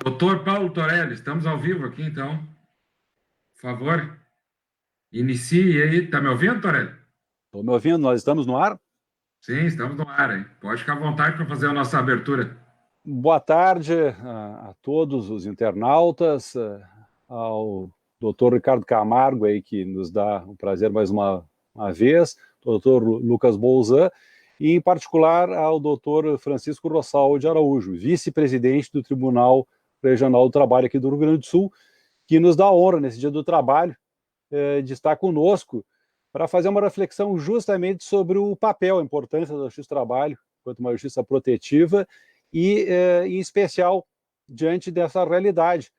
Doutor Paulo Torelli, estamos ao vivo aqui, então. Por favor, inicie aí. Está me ouvindo, Torelli? Estou me ouvindo? Nós estamos no ar? Sim, estamos no ar, hein? Pode ficar à vontade para fazer a nossa abertura. Boa tarde a todos os internautas, ao doutor Ricardo Camargo, aí, que nos dá o prazer mais uma vez, doutor Lucas Bolzan, e em particular ao doutor Francisco Rossal de Araújo, vice-presidente do Tribunal Regional do Trabalho aqui do Rio Grande do Sul, que nos dá a honra, nesse Dia do Trabalho, de estar conosco para fazer uma reflexão justamente sobre o papel, a importância da justiça do trabalho, quanto uma justiça protetiva, e, em especial, diante dessa realidade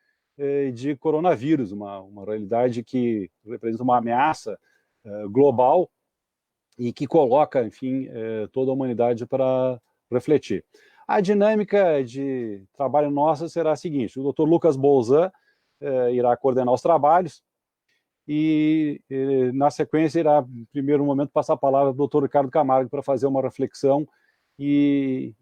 de coronavírus, uma realidade que representa uma ameaça global e que coloca, enfim, toda a humanidade para refletir. A dinâmica de trabalho nossa será a seguinte: o doutor Lucas Bolzan irá coordenar os trabalhos e, na sequência, irá, em primeiro momento, passar a palavra ao doutor Ricardo Camargo para fazer uma reflexão e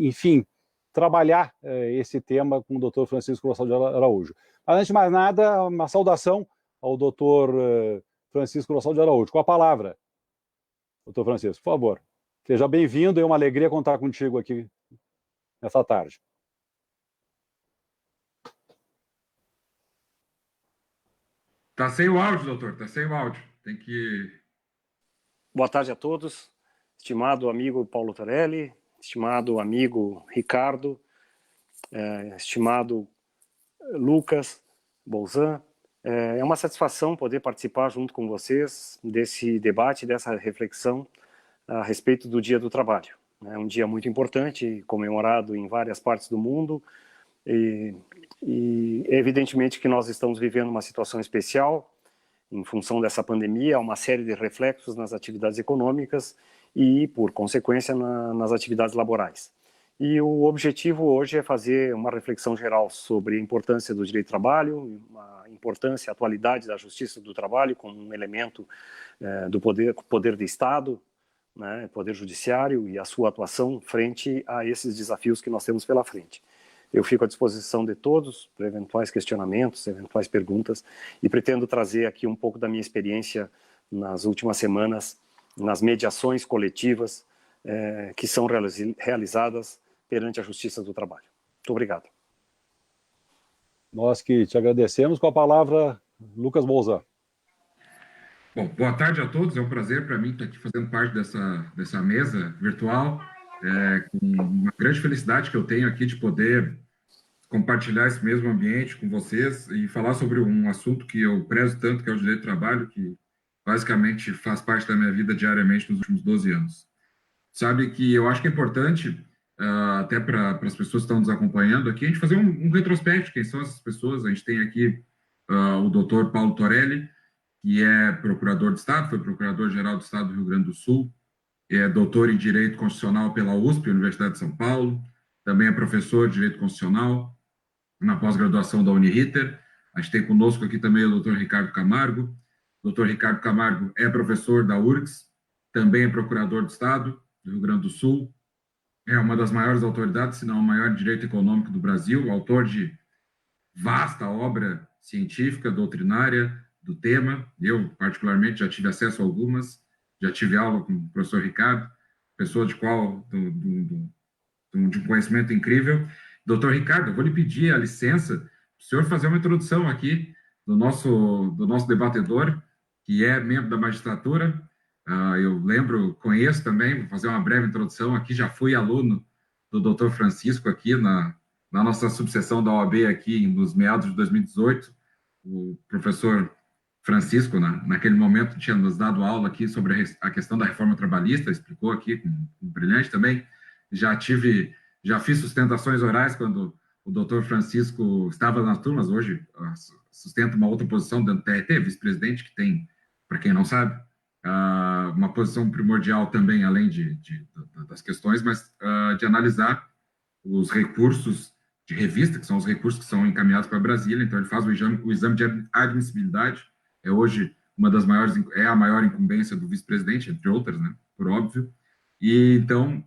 enfim, trabalhar esse tema com o doutor Francisco Rossal de Araújo. Mas, antes de mais nada, uma saudação ao doutor Francisco Rossal de Araújo. Com a palavra, doutor Francisco, por favor. Seja bem-vindo, é uma alegria contar contigo aqui nessa tarde. Está sem o áudio, doutor, está sem o áudio. Tem que... Boa tarde a todos, estimado amigo Paulo Torelli, estimado amigo Ricardo, estimado Lucas Bolzan. É uma satisfação poder participar junto com vocês desse debate, dessa reflexão a respeito do Dia do Trabalho. É um dia muito importante, comemorado em várias partes do mundo, e evidentemente que nós estamos vivendo uma situação especial em função dessa pandemia, há uma série de reflexos nas atividades econômicas e, por consequência, nas atividades laborais. E o objetivo hoje é fazer uma reflexão geral sobre a importância do direito do trabalho, a importância, a atualidade da justiça do trabalho como um elemento do poder do Estado, né, poder judiciário e a sua atuação frente a esses desafios que nós temos pela frente. Eu fico à disposição de todos para eventuais questionamentos, eventuais perguntas, e pretendo trazer aqui um pouco da minha experiência nas últimas semanas, nas mediações coletivas que são realizadas perante a Justiça do Trabalho. Muito obrigado. Nós que te agradecemos. Com a palavra, Lucas Bolzan. Bom, boa tarde a todos. É um prazer para mim estar aqui fazendo parte dessa mesa virtual, com uma grande felicidade que eu tenho aqui de poder compartilhar esse mesmo ambiente com vocês e falar sobre um assunto que eu prezo tanto, que é o direito do trabalho, que basicamente faz parte da minha vida diariamente nos últimos 12 anos. Sabe que eu acho que é importante, até para as pessoas que estão nos acompanhando aqui, a gente fazer um retrospecto de quem são essas pessoas. A gente tem aqui o doutor Paulo Torelli, que é procurador de Estado, foi procurador-geral do Estado do Rio Grande do Sul, é doutor em Direito Constitucional pela USP, Universidade de São Paulo, também é professor de Direito Constitucional na pós-graduação da Uniriter. A gente tem conosco aqui também o doutor Ricardo Camargo. O doutor Ricardo Camargo é professor da URGS, também é procurador do Estado do Rio Grande do Sul, é uma das maiores autoridades, se não o maior direito econômico do Brasil, autor de vasta obra científica, doutrinária do tema. Eu, particularmente, já tive acesso a algumas, já tive aula com o professor Ricardo, pessoa de um conhecimento incrível. Doutor Ricardo, eu vou lhe pedir a licença para o senhor fazer uma introdução aqui do nosso debatedor, que é membro da magistratura. Eu conheço também, vou fazer uma breve introdução aqui, já fui aluno do doutor Francisco aqui na nossa subseção da OAB aqui nos meados de 2018. O professor Francisco, naquele momento, tinha nos dado aula aqui sobre a questão da reforma trabalhista, explicou aqui com brilhante também. Já fiz sustentações orais quando o doutor Francisco estava nas turmas, hoje sustenta uma outra posição dentro do TRT, vice-presidente, que tem, para quem não sabe, uma posição primordial também, além das questões, mas de analisar os recursos de revista, que são os recursos que são encaminhados para Brasília. Então ele faz o exame de admissibilidade, é hoje a maior incumbência do vice-presidente, entre outras, né, por óbvio. E então,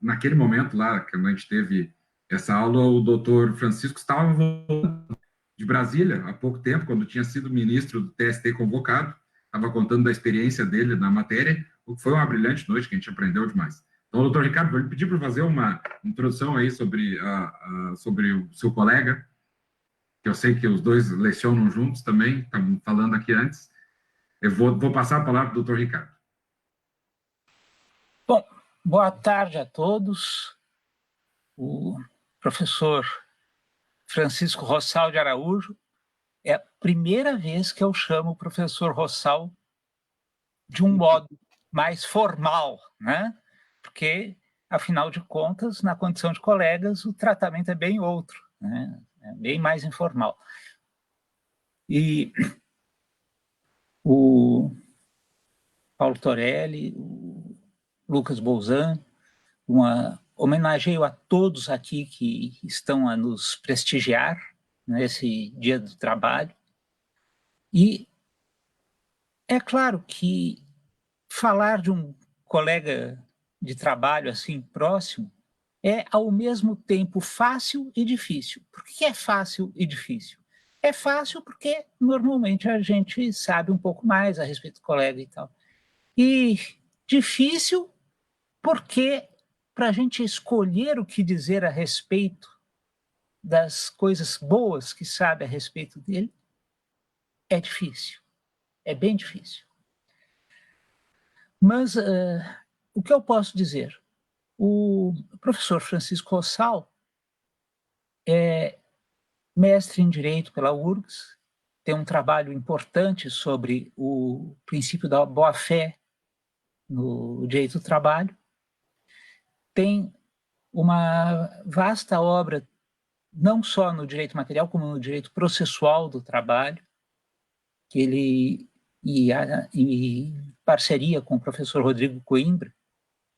naquele momento lá, quando a gente teve Essa aula o doutor Francisco estava voltando de Brasília há pouco tempo, quando tinha sido ministro do TST convocado, estava contando da experiência dele na matéria, o que foi uma brilhante noite, que a gente aprendeu demais. Então, doutor Ricardo, vou lhe pedir para fazer uma introdução aí sobre o seu colega, que eu sei que os dois lecionam juntos também, estamos falando aqui antes. Eu vou passar a palavra para o doutor Ricardo. Bom, boa tarde a todos. O professor Francisco Rossal de Araújo, é a primeira vez que eu chamo o professor Rossal de um modo mais formal, né? Porque, afinal de contas, na condição de colegas, o tratamento é bem outro, né? É bem mais informal. E o Paulo Torelli, o Lucas Bolzan, homenageio a todos aqui que estão a nos prestigiar nesse Dia do Trabalho. E é claro que falar de um colega de trabalho assim próximo é ao mesmo tempo fácil e difícil. Por que é fácil e difícil? É fácil porque normalmente a gente sabe um pouco mais a respeito do colega e tal. E difícil porque para a gente escolher o que dizer a respeito das coisas boas que sabe a respeito dele, é difícil, é bem difícil. Mas o que eu posso dizer? O professor Francisco Rossal é mestre em Direito pela URGS, tem um trabalho importante sobre o princípio da boa-fé no direito do trabalho, tem uma vasta obra, não só no direito material, como no direito processual do trabalho, que ele, em parceria com o professor Rodrigo Coimbra,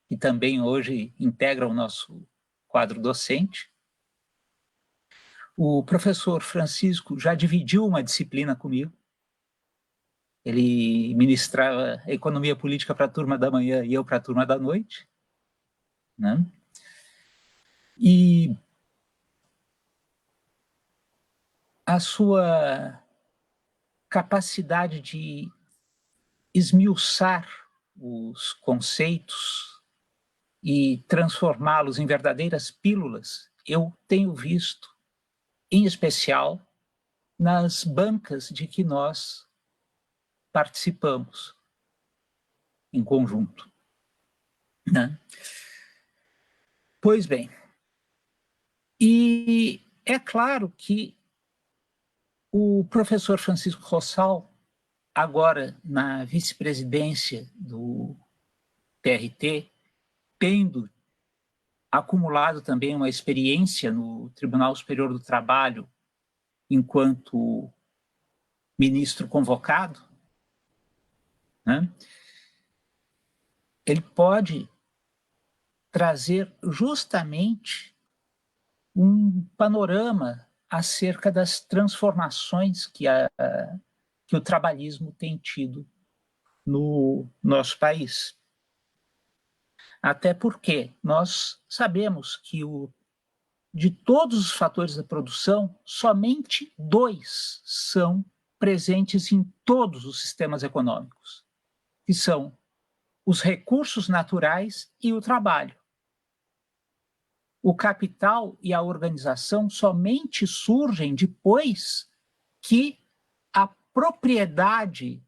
que também hoje integra o nosso quadro docente. O professor Francisco já dividiu uma disciplina comigo. Ele ministrava economia política para a turma da manhã e eu para a turma da noite, né? E a sua capacidade de esmiuçar os conceitos e transformá-los em verdadeiras pílulas, eu tenho visto, em especial, nas bancas de que nós participamos em conjunto, né? Pois bem, e é claro que o professor Francisco Rossal, agora na vice-presidência do TRT, tendo acumulado também uma experiência no Tribunal Superior do Trabalho enquanto ministro convocado, né, ele pode trazer justamente um panorama acerca das transformações que o trabalhismo tem tido no nosso país. Até porque nós sabemos que de todos os fatores da produção, somente 2 são presentes em todos os sistemas econômicos, que são os recursos naturais e o trabalho. O capital e a organização somente surgem depois que a propriedade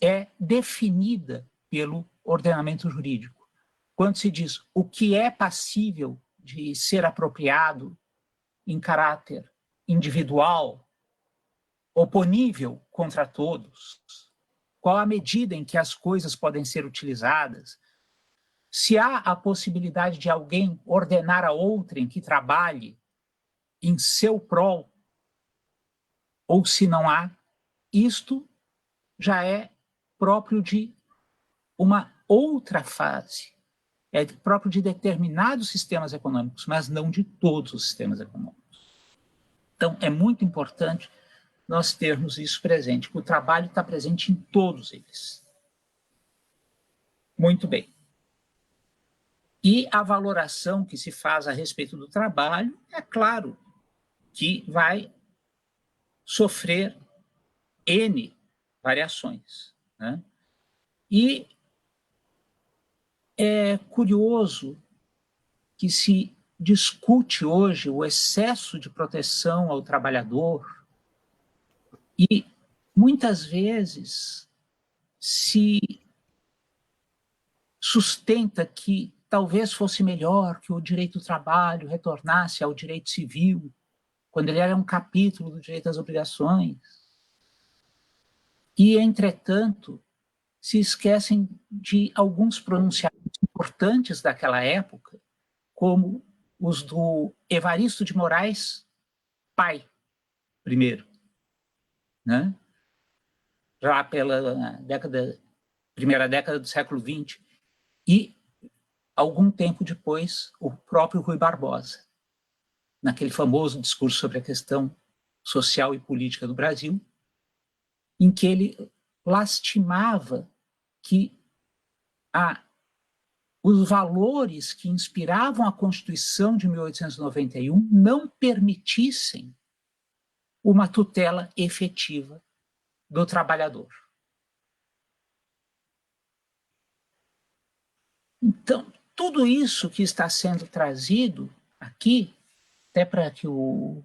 é definida pelo ordenamento jurídico. Quando se diz o que é passível de ser apropriado em caráter individual, oponível contra todos, qual a medida em que as coisas podem ser utilizadas, se há a possibilidade de alguém ordenar a outrem que trabalhe em seu prol, ou se não há, isto já é próprio de uma outra fase, é próprio de determinados sistemas econômicos, mas não de todos os sistemas econômicos. Então, é muito importante nós termos isso presente, que o trabalho está presente em todos eles. Muito bem. E a valoração que se faz a respeito do trabalho, é claro que vai sofrer N variações, né? E é curioso que se discute hoje o excesso de proteção ao trabalhador e, muitas vezes, se sustenta que talvez fosse melhor que o direito do trabalho retornasse ao direito civil, quando ele era um capítulo do direito às obrigações. E, entretanto, se esquecem de alguns pronunciamentos importantes daquela época, como os do Evaristo de Moraes, pai, primeiro, né? Já pela primeira década do século XX, e, algum tempo depois, o próprio Rui Barbosa, naquele famoso discurso sobre a questão social e política do Brasil, em que ele lastimava que os valores que inspiravam a Constituição de 1891 não permitissem uma tutela efetiva do trabalhador. Então, tudo isso que está sendo trazido aqui, até para que o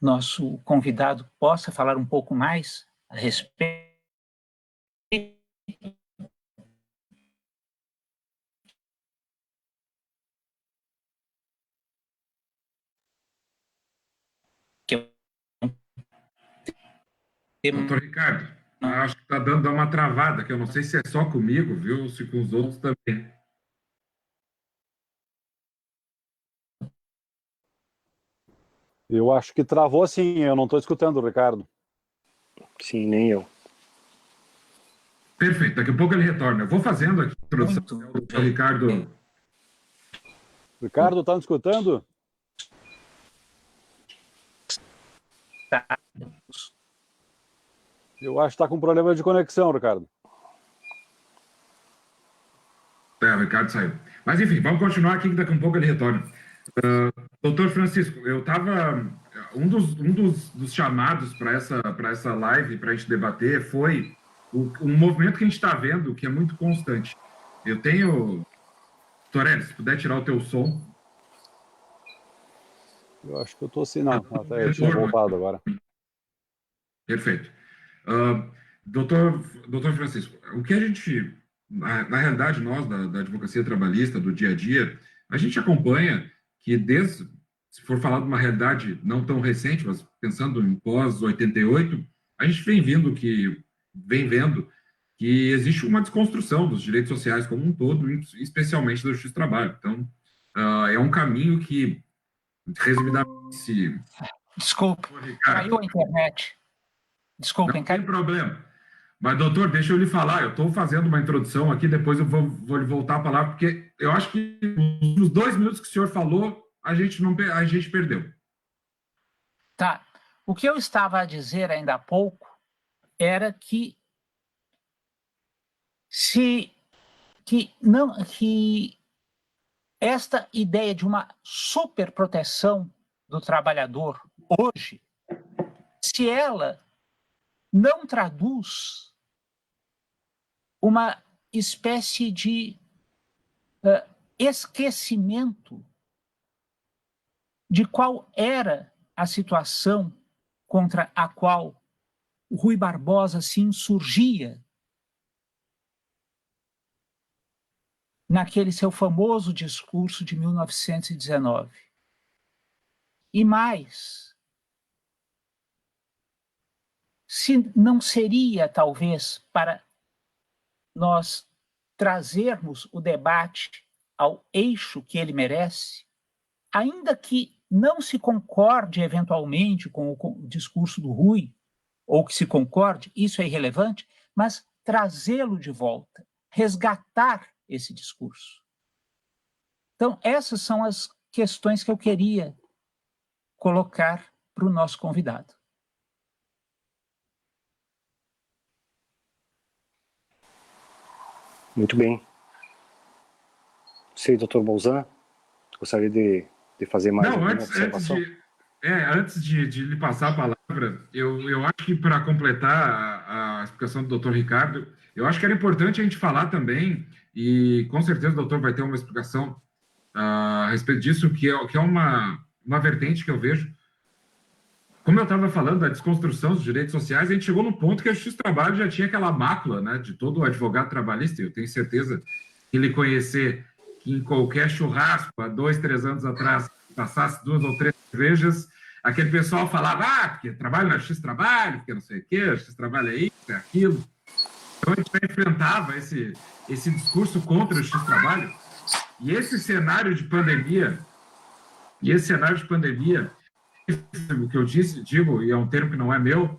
nosso convidado possa falar um pouco mais a respeito, que é um tema... Doutor Ricardo, acho que está dando uma travada, que eu não sei se é só comigo, viu? Se com os outros também. Eu acho que travou sim, eu não estou escutando o Ricardo. Sim, nem eu. Perfeito, daqui a pouco ele retorna. Eu vou fazendo aqui a introdução do doutor Ricardo. Ricardo, está me escutando? Eu acho que está com problema de conexão, Ricardo. O Ricardo saiu. Mas, enfim, vamos continuar aqui, que daqui a pouco ele retorna. Doutor Francisco, eu estava... Um dos chamados para essa live, para a gente debater, foi um movimento que a gente está vendo, que é muito constante. Eu tenho... Torelli, se puder tirar o teu som. Eu acho que eu estou assim, não. Até eu tinha voltado agora. Perfeito. Doutor Francisco, o que a gente... Na realidade, nós, da advocacia trabalhista, do dia a dia, a gente acompanha que se for falar de uma realidade não tão recente, mas pensando em pós-88, a gente vem vendo que existe uma desconstrução dos direitos sociais como um todo, especialmente da justiça do trabalho. Então, é um caminho que, resumidamente... Desculpe, caiu a internet. Desculpem, não tem problema. Mas, doutor, deixa eu lhe falar, eu estou fazendo uma introdução aqui, depois eu vou lhe voltar a palavra, porque eu acho que nos 2 minutos que o senhor falou, a gente perdeu. Tá. O que eu estava a dizer ainda há pouco era que esta ideia de uma superproteção do trabalhador hoje, se ela não traduz uma espécie de esquecimento de qual era a situação contra a qual o Rui Barbosa se insurgia naquele seu famoso discurso de 1919. E mais, se não seria, talvez, para nós trazermos o debate ao eixo que ele merece, ainda que não se concorde eventualmente com o discurso do Rui, ou que se concorde, isso é irrelevante, mas trazê-lo de volta, resgatar esse discurso. Então, essas são as questões que eu queria colocar para o nosso convidado. Muito bem. sei, doutor Bolzan, gostaria de fazer mais Não, uma antes observação. antes de lhe passar a palavra, eu acho que para completar a explicação do doutor Ricardo, eu acho que era importante a gente falar também, e com certeza o doutor vai ter uma explicação a respeito disso, que é uma vertente que eu vejo. Como eu estava falando da desconstrução dos direitos sociais, a gente chegou no ponto que a Justiça do Trabalho já tinha aquela mácula, né, de todo advogado trabalhista. Eu tenho certeza que ele conhecer que em qualquer churrasco, há 2, 3 anos atrás, passasse 2 ou 3 cervejas, aquele pessoal falava, porque trabalho na Justiça do Trabalho, porque não sei o quê, a Justiça do Trabalho é isso, é aquilo. Então a gente já enfrentava esse discurso contra a Justiça do Trabalho. E esse cenário de pandemia, o que eu digo, e é um termo que não é meu,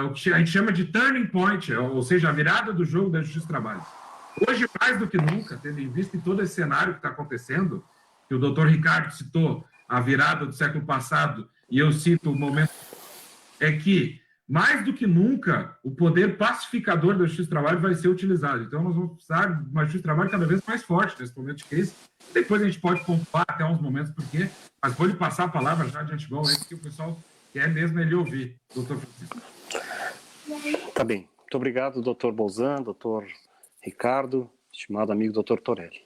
o que a gente chama de turning point, ou seja, a virada do jogo da Justiça do Trabalho. Hoje, mais do que nunca, tendo em vista todo esse cenário que está acontecendo, que o doutor Ricardo citou a virada do século passado, e eu cito o momento, é que, mais do que nunca, o poder pacificador da Justiça do Trabalho vai ser utilizado. Então, nós vamos precisar de uma Justiça do Trabalho cada vez mais forte nesse momento de crise. Depois a gente pode pontuar até uns momentos por quê, mas vou lhe passar a palavra já de antemão, aí, porque o pessoal quer mesmo ele ouvir, doutor Francisco. Tá bem. Muito obrigado, doutor Bolzan, doutor Ricardo, estimado amigo doutor Torelli.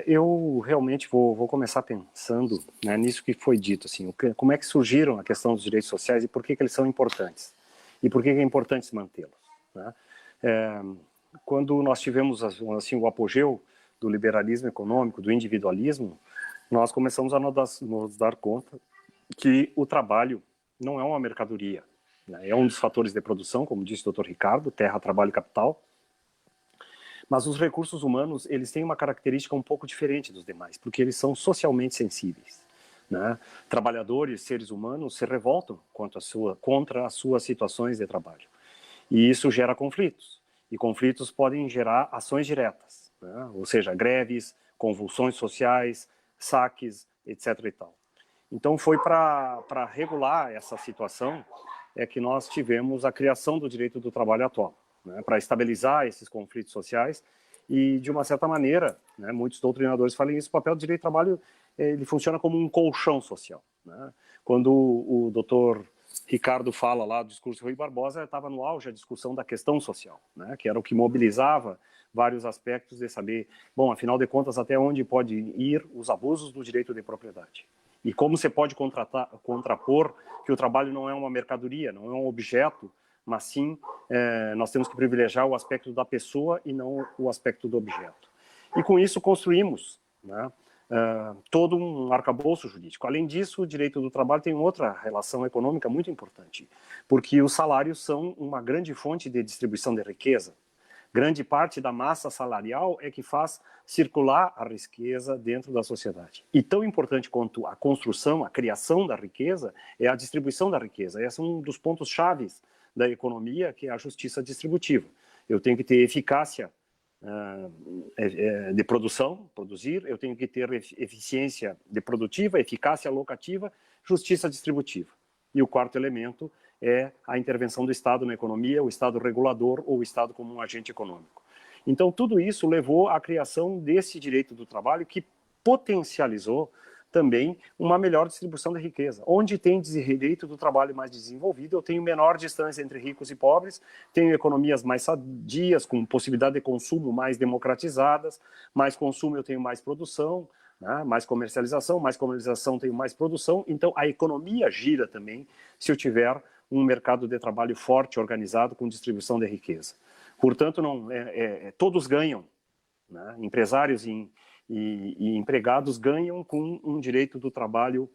Eu realmente vou começar pensando, né, nisso que foi dito, assim, como é que surgiram a questão dos direitos sociais e por que eles são importantes, e por que é importante mantê-los, né? Quando nós tivemos assim, o apogeu do liberalismo econômico, do individualismo, nós começamos a nos dar conta que o trabalho não é uma mercadoria, né? É um dos fatores de produção, como disse o Dr. Ricardo, terra, trabalho e capital. Mas os recursos humanos, eles têm uma característica um pouco diferente dos demais, porque eles são socialmente sensíveis, né? Trabalhadores, seres humanos, se revoltam contra as suas situações de trabalho. E isso gera conflitos. E conflitos podem gerar ações diretas, né? Ou seja, greves, convulsões sociais, saques, etc. e tal. Então, foi para regular essa situação que nós tivemos a criação do direito do trabalho atual, né, para estabilizar esses conflitos sociais e, de uma certa maneira, né, muitos doutrinadores falam isso, o papel do direito do trabalho ele funciona como um colchão social, né? Quando o doutor Ricardo fala lá do discurso Rui Barbosa, estava no auge a discussão da questão social, né, que era o que mobilizava vários aspectos de saber, bom, afinal de contas, até onde pode ir os abusos do direito de propriedade. E como você pode contrapor que o trabalho não é uma mercadoria, não é um objeto, mas sim nós temos que privilegiar o aspecto da pessoa e não o aspecto do objeto. E com isso construímos, né, todo um arcabouço jurídico. Além disso, o direito do trabalho tem outra relação econômica muito importante, porque os salários são uma grande fonte de distribuição de riqueza. Grande parte da massa salarial é que faz circular a riqueza dentro da sociedade. E tão importante quanto a construção, a criação da riqueza, é a distribuição da riqueza. Esse é um dos pontos chaves da economia, que é a justiça distributiva. Eu tenho que ter eficácia de produzir, eu tenho que ter eficiência de produtiva, eficácia alocativa, justiça distributiva. E o quarto elemento é a intervenção do Estado na economia, o Estado regulador ou o Estado como um agente econômico. Então, tudo isso levou à criação desse direito do trabalho que potencializou também uma melhor distribuição da riqueza. Onde tem direito do trabalho mais desenvolvido, eu tenho menor distância entre ricos e pobres, tenho economias mais sadias, com possibilidade de consumo mais democratizadas, mais consumo eu tenho mais produção, né? Mais comercialização tenho mais produção, então a economia gira também se eu tiver um mercado de trabalho forte, organizado, com distribuição de riqueza. Portanto, todos ganham, né? Empresários e empregados ganham com um direito do trabalho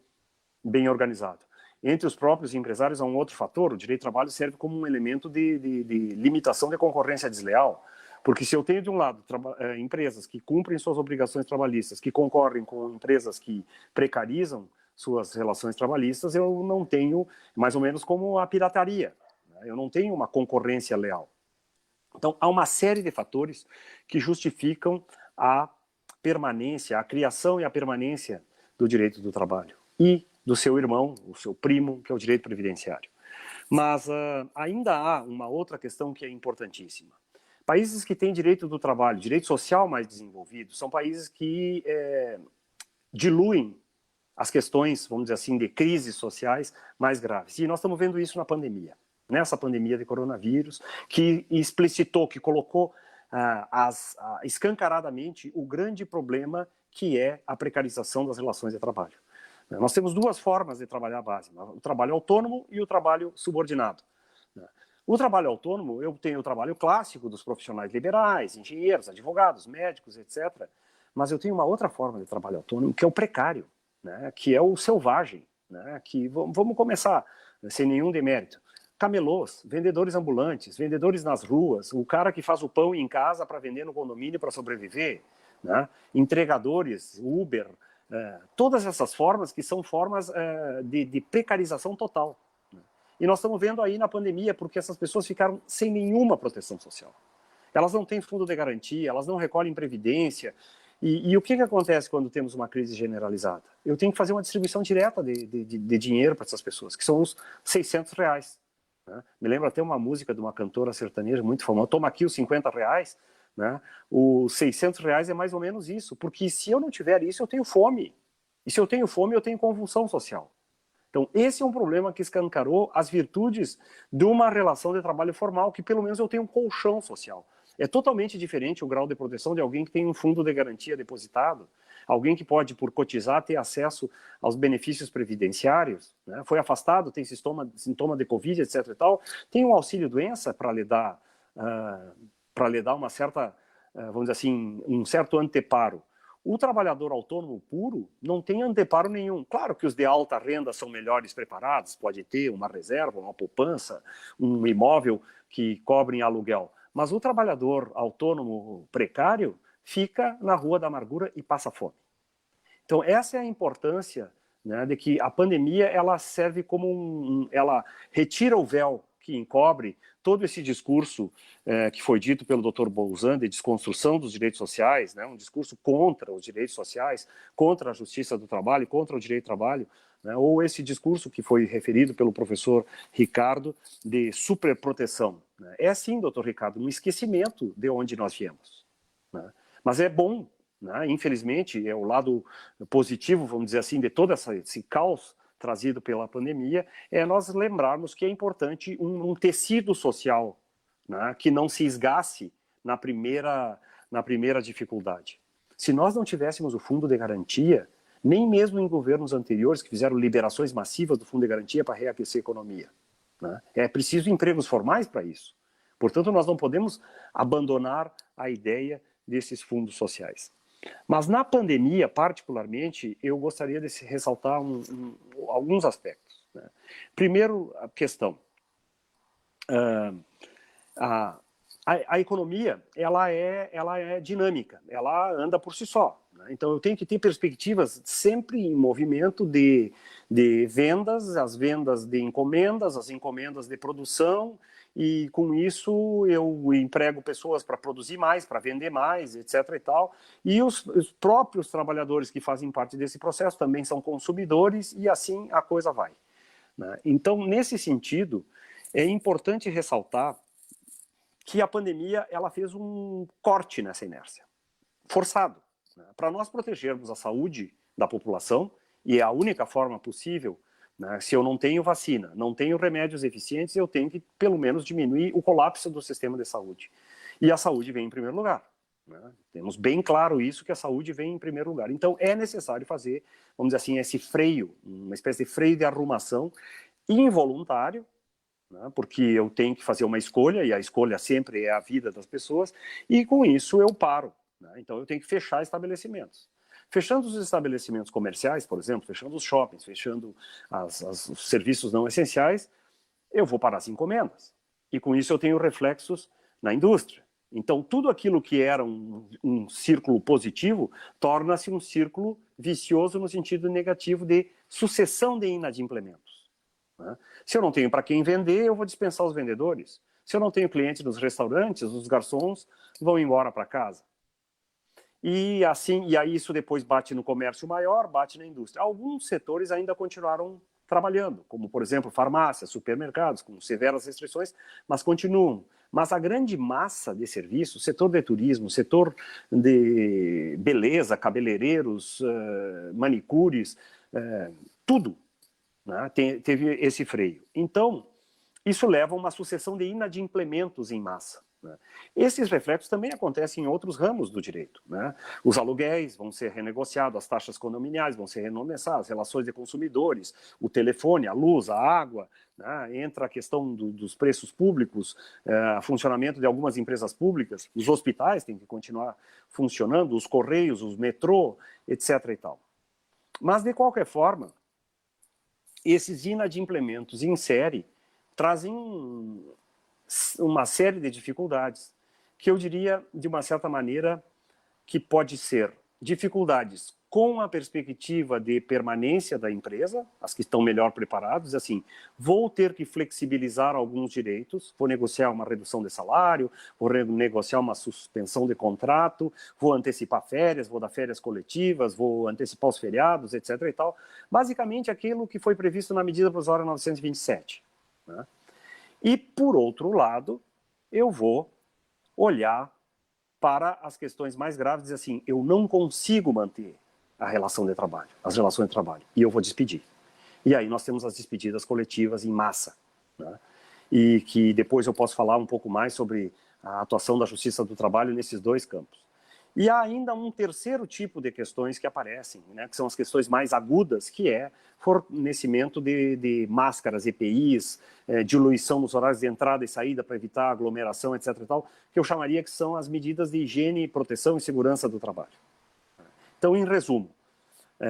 bem organizado. Entre os próprios empresários há um outro fator, o direito do trabalho serve como um elemento de limitação da concorrência desleal, porque se eu tenho de um lado empresas que cumprem suas obrigações trabalhistas, que concorrem com empresas que precarizam suas relações trabalhistas, eu não tenho, mais ou menos como a pirataria, né? Eu não tenho uma concorrência leal. Então, há uma série de fatores que justificam a permanência, a criação e a permanência do direito do trabalho e do seu irmão, o seu primo, que é o direito previdenciário. Mas ainda há uma outra questão que é importantíssima. Países que têm direito do trabalho, direito social mais desenvolvido, são países que diluem as questões, vamos dizer assim, de crises sociais mais graves. E nós estamos vendo isso na pandemia, nessa pandemia de coronavírus, que explicitou, que colocou escancaradamente o grande problema que é a precarização das relações de trabalho. Nós temos duas formas de trabalhar a base, o trabalho autônomo e o trabalho subordinado. O trabalho autônomo, eu tenho o trabalho clássico dos profissionais liberais, engenheiros, advogados, médicos, etc. Mas eu tenho uma outra forma de trabalho autônomo, que é o precário, né? Que é o selvagem, né? Que vamos começar, sem nenhum demérito. Camelôs, vendedores ambulantes, vendedores nas ruas, o cara que faz o pão em casa para vender no condomínio para sobreviver, né? Entregadores, Uber, todas essas formas que são formas de precarização total. Né? E nós estamos vendo aí na pandemia porque essas pessoas ficaram sem nenhuma proteção social. Elas não têm fundo de garantia, elas não recolhem previdência. E o que acontece quando temos uma crise generalizada? Eu tenho que fazer uma distribuição direta de dinheiro para essas pessoas, que são os R$600. Né? Me lembra até uma música de uma cantora sertaneja muito famosa, toma aqui os R$50, né? Os R$600 é mais ou menos isso, porque se eu não tiver isso, eu tenho fome. E se eu tenho fome, eu tenho convulsão social. Então, esse é um problema que escancarou as virtudes de uma relação de trabalho formal, que pelo menos eu tenho um colchão social. É totalmente diferente o grau de proteção de alguém que tem um fundo de garantia depositado, alguém que pode, por cotizar, ter acesso aos benefícios previdenciários, né? Foi afastado, tem sintoma de Covid, etc. e tal, tem um auxílio-doença para lhe dar uma certa, vamos dizer assim, um certo anteparo. O trabalhador autônomo puro não tem anteparo nenhum. Claro que os de alta renda são melhores preparados, pode ter uma reserva, uma poupança, um imóvel que cobre em aluguel. Mas o trabalhador autônomo precário fica na rua da amargura e passa fome. Então, essa é a importância, né, de que a pandemia ela serve como ela retira o véu que encobre todo esse discurso que foi dito pelo Dr. Bolzan de desconstrução dos direitos sociais, né, um discurso contra os direitos sociais, contra a justiça do trabalho, contra o direito do trabalho, né, ou esse discurso que foi referido pelo professor Ricardo de superproteção. Né. É sim, doutor Ricardo, um esquecimento de onde nós viemos. Né. Mas é bom, né, infelizmente, é o lado positivo, vamos dizer assim, de todo esse caos trazido pela pandemia, é nós lembrarmos que é importante um tecido social, né, que não se esgace na primeira dificuldade. Se nós não tivéssemos o fundo de garantia, nem mesmo em governos anteriores que fizeram liberações massivas do fundo de garantia para reaquecer a economia, né, é preciso empregos formais para isso. Portanto, nós não podemos abandonar a ideia desses fundos sociais. Mas na pandemia, particularmente, eu gostaria de ressaltar alguns aspectos. Né? Primeiro, a questão. A economia ela é dinâmica, ela anda por si só. Né? Então, eu tenho que ter perspectivas sempre em movimento de vendas, as vendas de encomendas, as encomendas de produção, e com isso eu emprego pessoas para produzir mais, para vender mais, etc. e tal. E os próprios trabalhadores que fazem parte desse processo também são consumidores, e assim a coisa vai. Né? Então, nesse sentido, é importante ressaltar que a pandemia ela fez um corte nessa inércia, forçado, né? Para nós protegermos a saúde da população, e é a única forma possível, né? Se eu não tenho vacina, não tenho remédios eficientes, eu tenho que, pelo menos, diminuir o colapso do sistema de saúde. E a saúde vem em primeiro lugar. Né? Temos bem claro isso, que a saúde vem em primeiro lugar. Então, é necessário fazer, vamos dizer assim, esse freio, uma espécie de freio de arrumação involuntário, né? Porque eu tenho que fazer uma escolha, e a escolha sempre é a vida das pessoas, e com isso eu paro. Né? Então, eu tenho que fechar estabelecimentos. Fechando os estabelecimentos comerciais, por exemplo, fechando os shoppings, fechando os serviços não essenciais, eu vou parar as encomendas. E com isso eu tenho reflexos na indústria. Então, tudo aquilo que era um círculo positivo torna-se um círculo vicioso no sentido negativo de sucessão de inadimplementos. Né? Se eu não tenho para quem vender, eu vou dispensar os vendedores. Se eu não tenho cliente nos restaurantes, os garçons vão embora para casa. E aí isso depois bate no comércio maior, bate na indústria. Alguns setores ainda continuaram trabalhando, como, por exemplo, farmácias, supermercados, com severas restrições, mas continuam. Mas a grande massa de serviços, setor de turismo, setor de beleza, cabeleireiros, manicures, tudo, né, teve esse freio. Então, isso leva a uma sucessão de inadimplementos em massa. Né? Esses reflexos também acontecem em outros ramos do direito. Né? Os aluguéis vão ser renegociados, as taxas condominiais vão ser renegociadas, as relações de consumidores, o telefone, a luz, a água, né? Entra a questão dos preços públicos, funcionamento de algumas empresas públicas, os hospitais têm que continuar funcionando, os correios, os metrô, etc. e tal. Mas, de qualquer forma, esses inadimplementos em série trazem uma série de dificuldades, que eu diria, de uma certa maneira, que pode ser dificuldades com a perspectiva de permanência da empresa, as que estão melhor preparadas, assim, vou ter que flexibilizar alguns direitos, vou negociar uma redução de salário, vou negociar uma suspensão de contrato, vou antecipar férias, vou dar férias coletivas, vou antecipar os feriados, etc. e tal. Basicamente, aquilo que foi previsto na medida provisória 927. Né? E, por outro lado, eu vou olhar para as questões mais graves e dizer assim, eu não consigo manter a relação de trabalho, as relações de trabalho, e eu vou despedir. E aí nós temos as despedidas coletivas em massa, né? E que depois eu posso falar um pouco mais sobre a atuação da Justiça do Trabalho nesses dois campos. E há ainda um terceiro tipo de questões que aparecem, né, que são as questões mais agudas, que é fornecimento de máscaras, EPIs, diluição nos horários de entrada e saída para evitar aglomeração, etc. e tal, que eu chamaria que são as medidas de higiene, proteção e segurança do trabalho. Então, em resumo,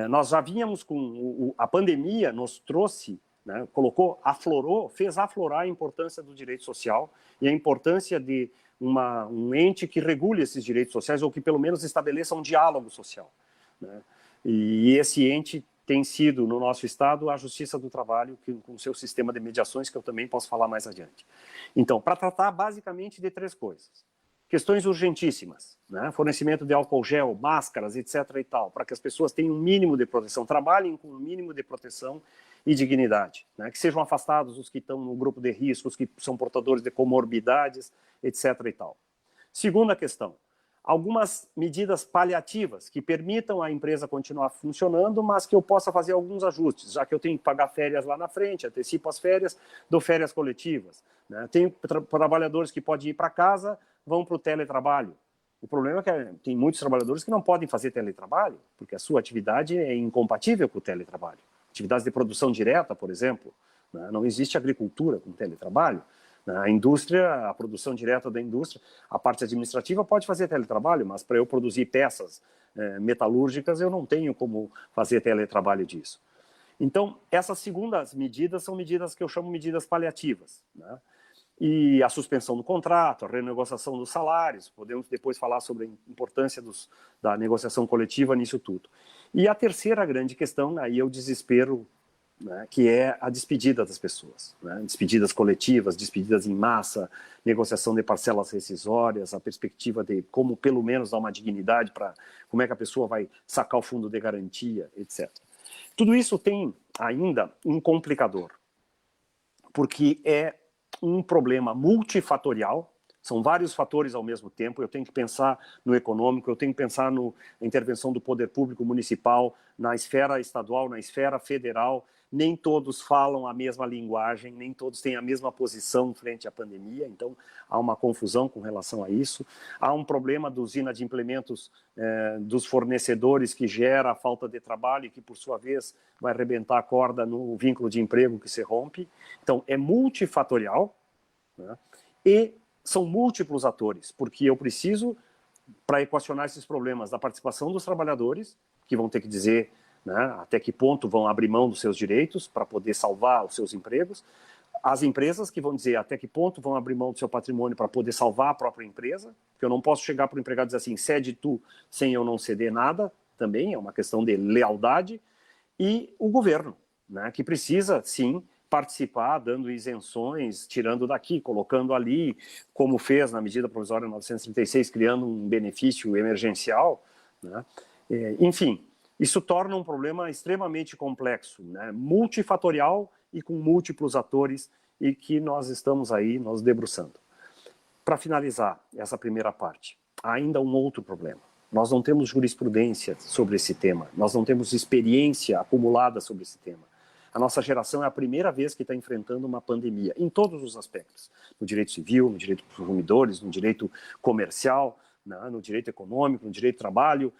nós já vínhamos com a pandemia, nos trouxe, né, fez aflorar a importância do direito social e a importância de um ente que regule esses direitos sociais ou que pelo menos estabeleça um diálogo social. Né? E esse ente tem sido, no nosso estado, a Justiça do Trabalho, com o seu sistema de mediações, que eu também posso falar mais adiante. Então, para tratar basicamente de três coisas. Questões urgentíssimas, né? Fornecimento de álcool gel, máscaras, etc. e tal, para que as pessoas tenham um mínimo de proteção, trabalhem com um mínimo de proteção e dignidade, né? Que sejam afastados os que estão no grupo de risco, os que são portadores de comorbidades, etc. e tal. Segunda questão, algumas medidas paliativas que permitam à empresa continuar funcionando, mas que eu possa fazer alguns ajustes, já que eu tenho que pagar férias lá na frente, antecipo as férias, dou férias coletivas. Né? Tenho trabalhadores que podem ir para casa, vão para o teletrabalho. O problema é que tem muitos trabalhadores que não podem fazer teletrabalho, porque a sua atividade é incompatível com o teletrabalho. Atividades de produção direta, por exemplo, né? Não existe agricultura com teletrabalho. A indústria, a produção direta da indústria, a parte administrativa pode fazer teletrabalho, mas para eu produzir peças metalúrgicas, eu não tenho como fazer teletrabalho disso. Então, essas segundas medidas são medidas que eu chamo medidas paliativas, né? E a suspensão do contrato, a renegociação dos salários, podemos depois falar sobre a importância da negociação coletiva nisso tudo. E a terceira grande questão, aí é o desespero, né, que é a despedida das pessoas, né? Despedidas coletivas, despedidas em massa, negociação de parcelas rescisórias, a perspectiva de como pelo menos dar uma dignidade para como é que a pessoa vai sacar o fundo de garantia, etc. Tudo isso tem ainda um complicador, porque é um problema multifatorial, são vários fatores ao mesmo tempo, eu tenho que pensar no econômico, eu tenho que pensar na intervenção do poder público municipal, na esfera estadual, na esfera federal, nem todos falam a mesma linguagem, nem todos têm a mesma posição frente à pandemia, então há uma confusão com relação a isso. Há um problema dos inadimplementos dos fornecedores que gera a falta de trabalho e que, por sua vez, vai arrebentar a corda no vínculo de emprego que se rompe. Então, é multifatorial, né? E são múltiplos atores, porque eu preciso, para equacionar esses problemas, da participação dos trabalhadores, que vão ter que dizer, né, até que ponto vão abrir mão dos seus direitos para poder salvar os seus empregos, as empresas que vão dizer até que ponto vão abrir mão do seu patrimônio para poder salvar a própria empresa, porque eu não posso chegar para o empregado e dizer assim, cede tu sem eu não ceder nada, também é uma questão de lealdade, e o governo, né, que precisa, sim, participar, dando isenções, tirando daqui, colocando ali, como fez na medida provisória 936, criando um benefício emergencial, né? Enfim, isso torna um problema extremamente complexo, né? Multifatorial e com múltiplos atores, e que nós estamos aí nos debruçando. Para finalizar essa primeira parte, há ainda um outro problema. Nós não temos jurisprudência sobre esse tema, nós não temos experiência acumulada sobre esse tema. A nossa geração é a primeira vez que está enfrentando uma pandemia, em todos os aspectos. No direito civil, no direito dos consumidores, no direito comercial, né, no direito econômico, no direito do trabalho,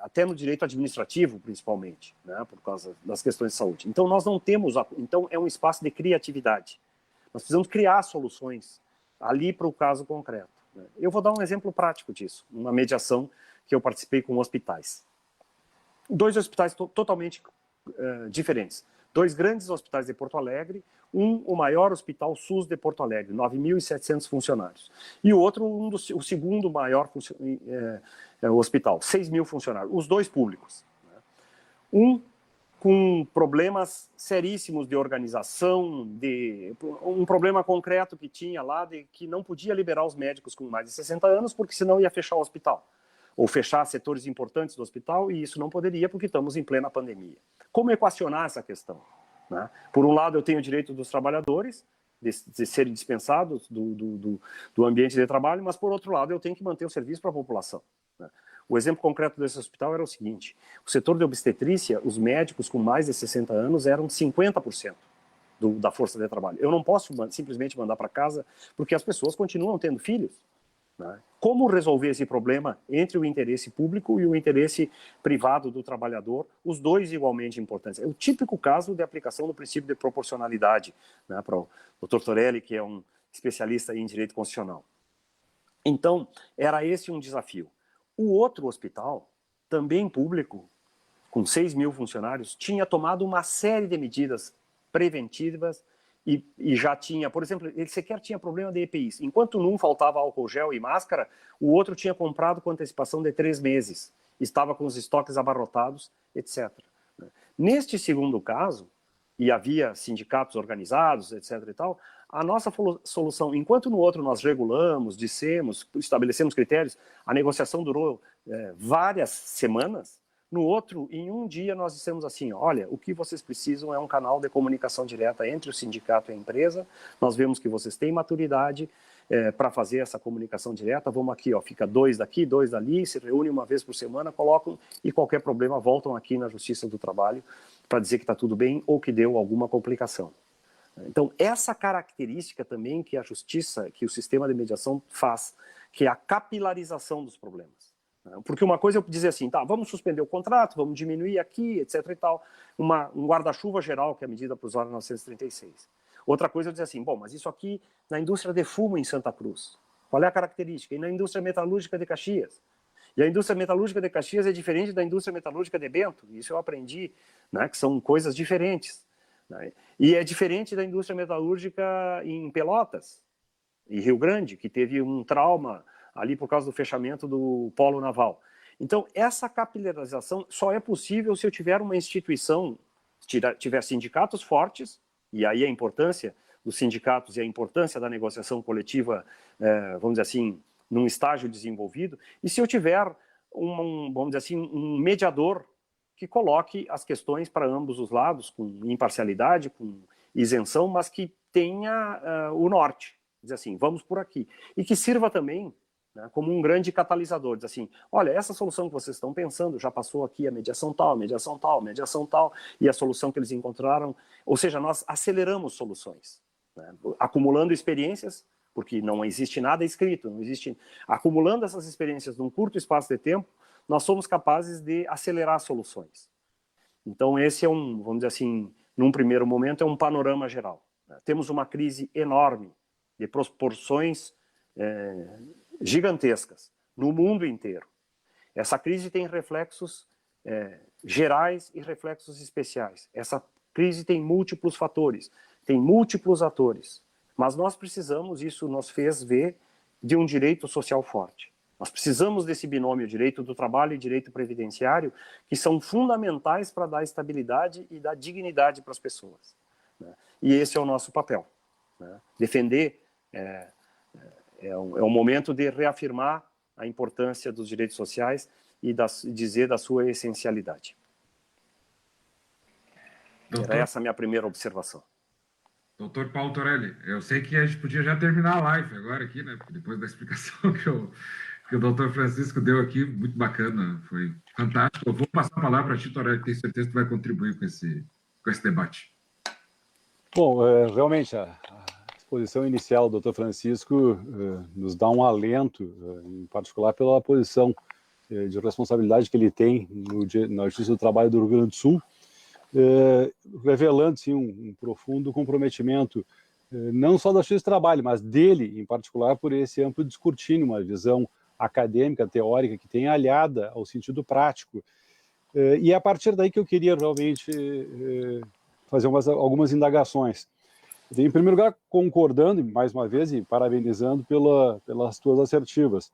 até no direito administrativo, principalmente, né, por causa das questões de saúde. Então, nós não temos... Então, é um espaço de criatividade. Nós precisamos criar soluções ali para o caso concreto. Né. Eu vou dar um exemplo prático disso, uma mediação que eu participei com hospitais. 2 hospitais totalmente diferentes. 2 grandes hospitais de Porto Alegre, o maior hospital SUS de Porto Alegre, 9.700 funcionários. E o outro, o segundo maior hospital, 6.000 funcionários, os 2 públicos. Um com problemas seríssimos de organização, um problema concreto que tinha lá, de que não podia liberar os médicos com mais de 60 anos, porque senão ia fechar o hospital. Ou fechar setores importantes do hospital, e isso não poderia porque estamos em plena pandemia. Como equacionar essa questão? Né? Por um lado, eu tenho o direito dos trabalhadores de serem dispensados do ambiente de trabalho, mas, por outro lado, eu tenho que manter o serviço para a população. Né? O exemplo concreto desse hospital era o seguinte: o setor de obstetrícia, os médicos com mais de 60 anos eram 50% da força de trabalho. Eu não posso simplesmente mandar para casa, porque as pessoas continuam tendo filhos. Né? Como resolver esse problema entre o interesse público e o interesse privado do trabalhador, os 2 igualmente importantes? É o típico caso de aplicação do princípio de proporcionalidade, né, para o Dr. Torelli, que é um especialista em direito constitucional. Então, era esse um desafio. O outro hospital, também público, com 6.000 funcionários, tinha tomado uma série de medidas preventivas e já tinha, por exemplo, ele sequer tinha problema de EPIs. Enquanto num faltava álcool gel e máscara, o outro tinha comprado com antecipação de 3 meses. Estava com os estoques abarrotados, etc. Neste segundo caso, e havia sindicatos organizados, etc. e tal, a nossa solução, enquanto no outro nós regulamos, dissemos, estabelecemos critérios, a negociação durou várias semanas. No outro, em um dia, nós dissemos assim: olha, o que vocês precisam é um canal de comunicação direta entre o sindicato e a empresa. Nós vemos que vocês têm maturidade para fazer essa comunicação direta. Vamos aqui, ó, fica 2 daqui, 2 dali, se reúnem uma vez por semana, colocam, e qualquer problema voltam aqui na Justiça do Trabalho para dizer que está tudo bem ou que deu alguma complicação. Então, essa característica também que a justiça, que o sistema de mediação faz, que é a capilarização dos problemas. Porque uma coisa é eu dizer assim, tá, vamos suspender o contrato, vamos diminuir aqui, etc. e tal, um guarda-chuva geral, que é a medida provisória 936. Outra coisa é eu dizer assim, bom, mas isso aqui na indústria de fumo em Santa Cruz, qual é a característica? E na indústria metalúrgica de Caxias? E a indústria metalúrgica de Caxias é diferente da indústria metalúrgica de Bento, isso eu aprendi, né, que são coisas diferentes. Né? E é diferente da indústria metalúrgica em Pelotas, em Rio Grande, que teve um trauma ali por causa do fechamento do polo naval. Então, essa capilarização só é possível se eu tiver uma instituição, tiver sindicatos fortes, e aí a importância dos sindicatos e a importância da negociação coletiva, vamos dizer assim, num estágio desenvolvido, e se eu tiver, vamos dizer assim, um mediador que coloque as questões para ambos os lados, com imparcialidade, com isenção, mas que tenha o norte, dizer assim, vamos por aqui. E que sirva também, né, como um grande catalisador, diz assim, olha, essa solução que vocês estão pensando, já passou aqui a mediação tal, mediação tal, mediação tal, e a solução que eles encontraram, ou seja, nós aceleramos soluções, né, acumulando experiências, porque não existe nada escrito, não existe, acumulando essas experiências num curto espaço de tempo, nós somos capazes de acelerar soluções. Então esse é vamos dizer assim, num primeiro momento, é um panorama geral. Temos uma crise enorme, de proporções gigantescas, no mundo inteiro. Essa crise tem reflexos gerais e reflexos especiais. Essa crise tem múltiplos fatores, tem múltiplos atores. Mas nós precisamos, isso nos fez ver, de um direito social forte. Nós precisamos desse binômio direito do trabalho e direito previdenciário, que são fundamentais para dar estabilidade e dar dignidade para as pessoas. Né? E esse é o nosso papel. Né? Defender é um momento de reafirmar a importância dos direitos sociais e dizer da sua essencialidade. Era essa a minha primeira observação. Doutor Paulo Torelli, eu sei que a gente podia já terminar a live agora aqui, né? Porque depois da explicação que o doutor Francisco deu aqui, muito bacana, foi fantástico. Eu vou passar a palavra para ti, Torelli, que tenho certeza que tu vai contribuir com esse debate. Bom, realmente, a exposição inicial do Dr. Francisco nos dá um alento, em particular pela posição de responsabilidade que ele tem na Justiça do Trabalho do Rio Grande do Sul, revelando, sim, um profundo comprometimento, não só da Justiça do Trabalho, mas dele, em particular, por esse amplo descortínio, uma visão acadêmica, teórica, que tem aliada ao sentido prático. E é a partir daí que eu queria realmente fazer algumas indagações. Em primeiro lugar, concordando, mais uma vez, e parabenizando pelas tuas assertivas.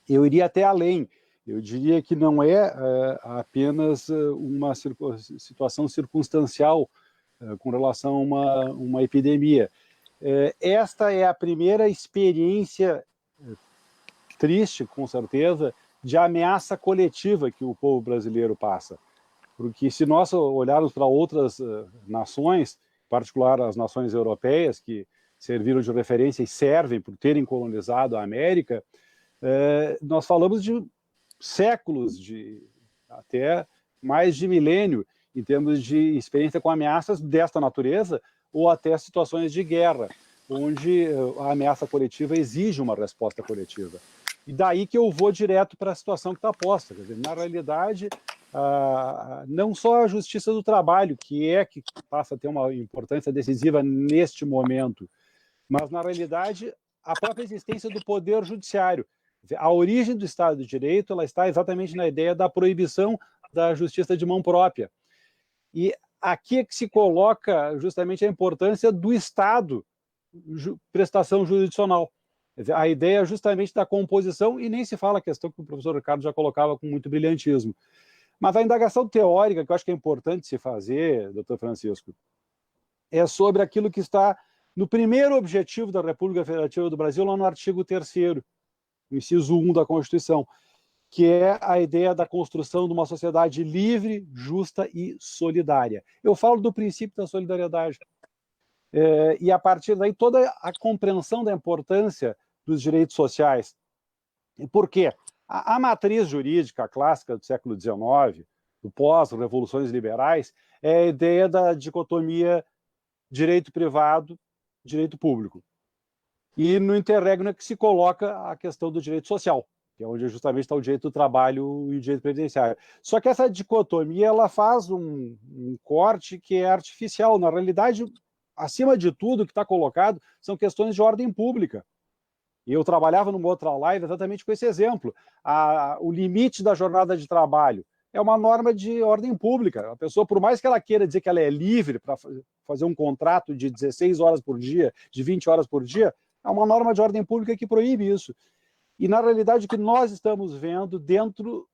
Eu iria até além. Eu diria que não é apenas uma situação circunstancial com relação a uma epidemia. Esta é a primeira experiência triste, com certeza, de ameaça coletiva que o povo brasileiro passa. Porque se nós olharmos para outras nações, em particular as nações europeias, que serviram de referência e servem por terem colonizado a América, nós falamos de séculos, até mais de milênio, em termos de experiência com ameaças desta natureza, ou até situações de guerra, onde a ameaça coletiva exige uma resposta coletiva. E daí que eu vou direto para a situação que está posta. Quer dizer, na realidade, não só a Justiça do Trabalho, que passa a ter uma importância decisiva neste momento, mas, na realidade, a própria existência do Poder Judiciário. A origem do Estado de Direito ela está exatamente na ideia da proibição da justiça de mão própria. E aqui é que se coloca justamente a importância do Estado, prestação jurisdicional. A ideia justamente da composição, e nem se fala a questão que o professor Ricardo já colocava com muito brilhantismo. Mas a indagação teórica, que eu acho que é importante se fazer, doutor Francisco, é sobre aquilo que está no primeiro objetivo da República Federativa do Brasil, lá no artigo 3º, o inciso 1 da Constituição, que é a ideia da construção de uma sociedade livre, justa e solidária. Eu falo do princípio da solidariedade. E, a partir daí, toda a compreensão da importância dos direitos sociais. Por quê? A matriz jurídica clássica do século XIX, do pós-revoluções liberais, é a ideia da dicotomia direito privado, direito público. E no interregno é que se coloca a questão do direito social, que é onde justamente está o direito do trabalho e o direito previdenciário. Só que essa dicotomia ela faz um corte que é artificial. Na realidade, acima de tudo, o que está colocado são questões de ordem pública. E eu trabalhava numa outra live exatamente com esse exemplo. O limite da jornada de trabalho é uma norma de ordem pública. A pessoa, por mais que ela queira dizer que ela é livre para fazer um contrato de 16 horas por dia, de 20 horas por dia, é uma norma de ordem pública que proíbe isso. E, na realidade, o que nós estamos vendo dentro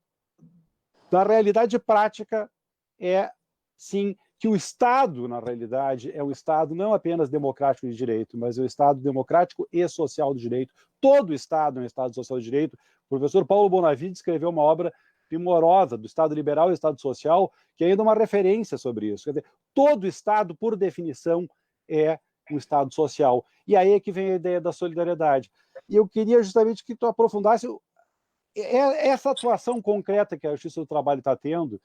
da realidade prática é, sim, que o Estado, na realidade, é um Estado não apenas democrático de direito, mas é um Estado democrático e social de direito. Todo Estado é um Estado social de direito. O professor Paulo Bonavide escreveu uma obra primorosa do Estado liberal e do Estado social, que é ainda uma referência sobre isso. Quer dizer, todo Estado, por definição, é um Estado social. E aí é que vem a ideia da solidariedade. E eu queria justamente que tu aprofundasse essa atuação concreta que a Justiça do Trabalho está tendo,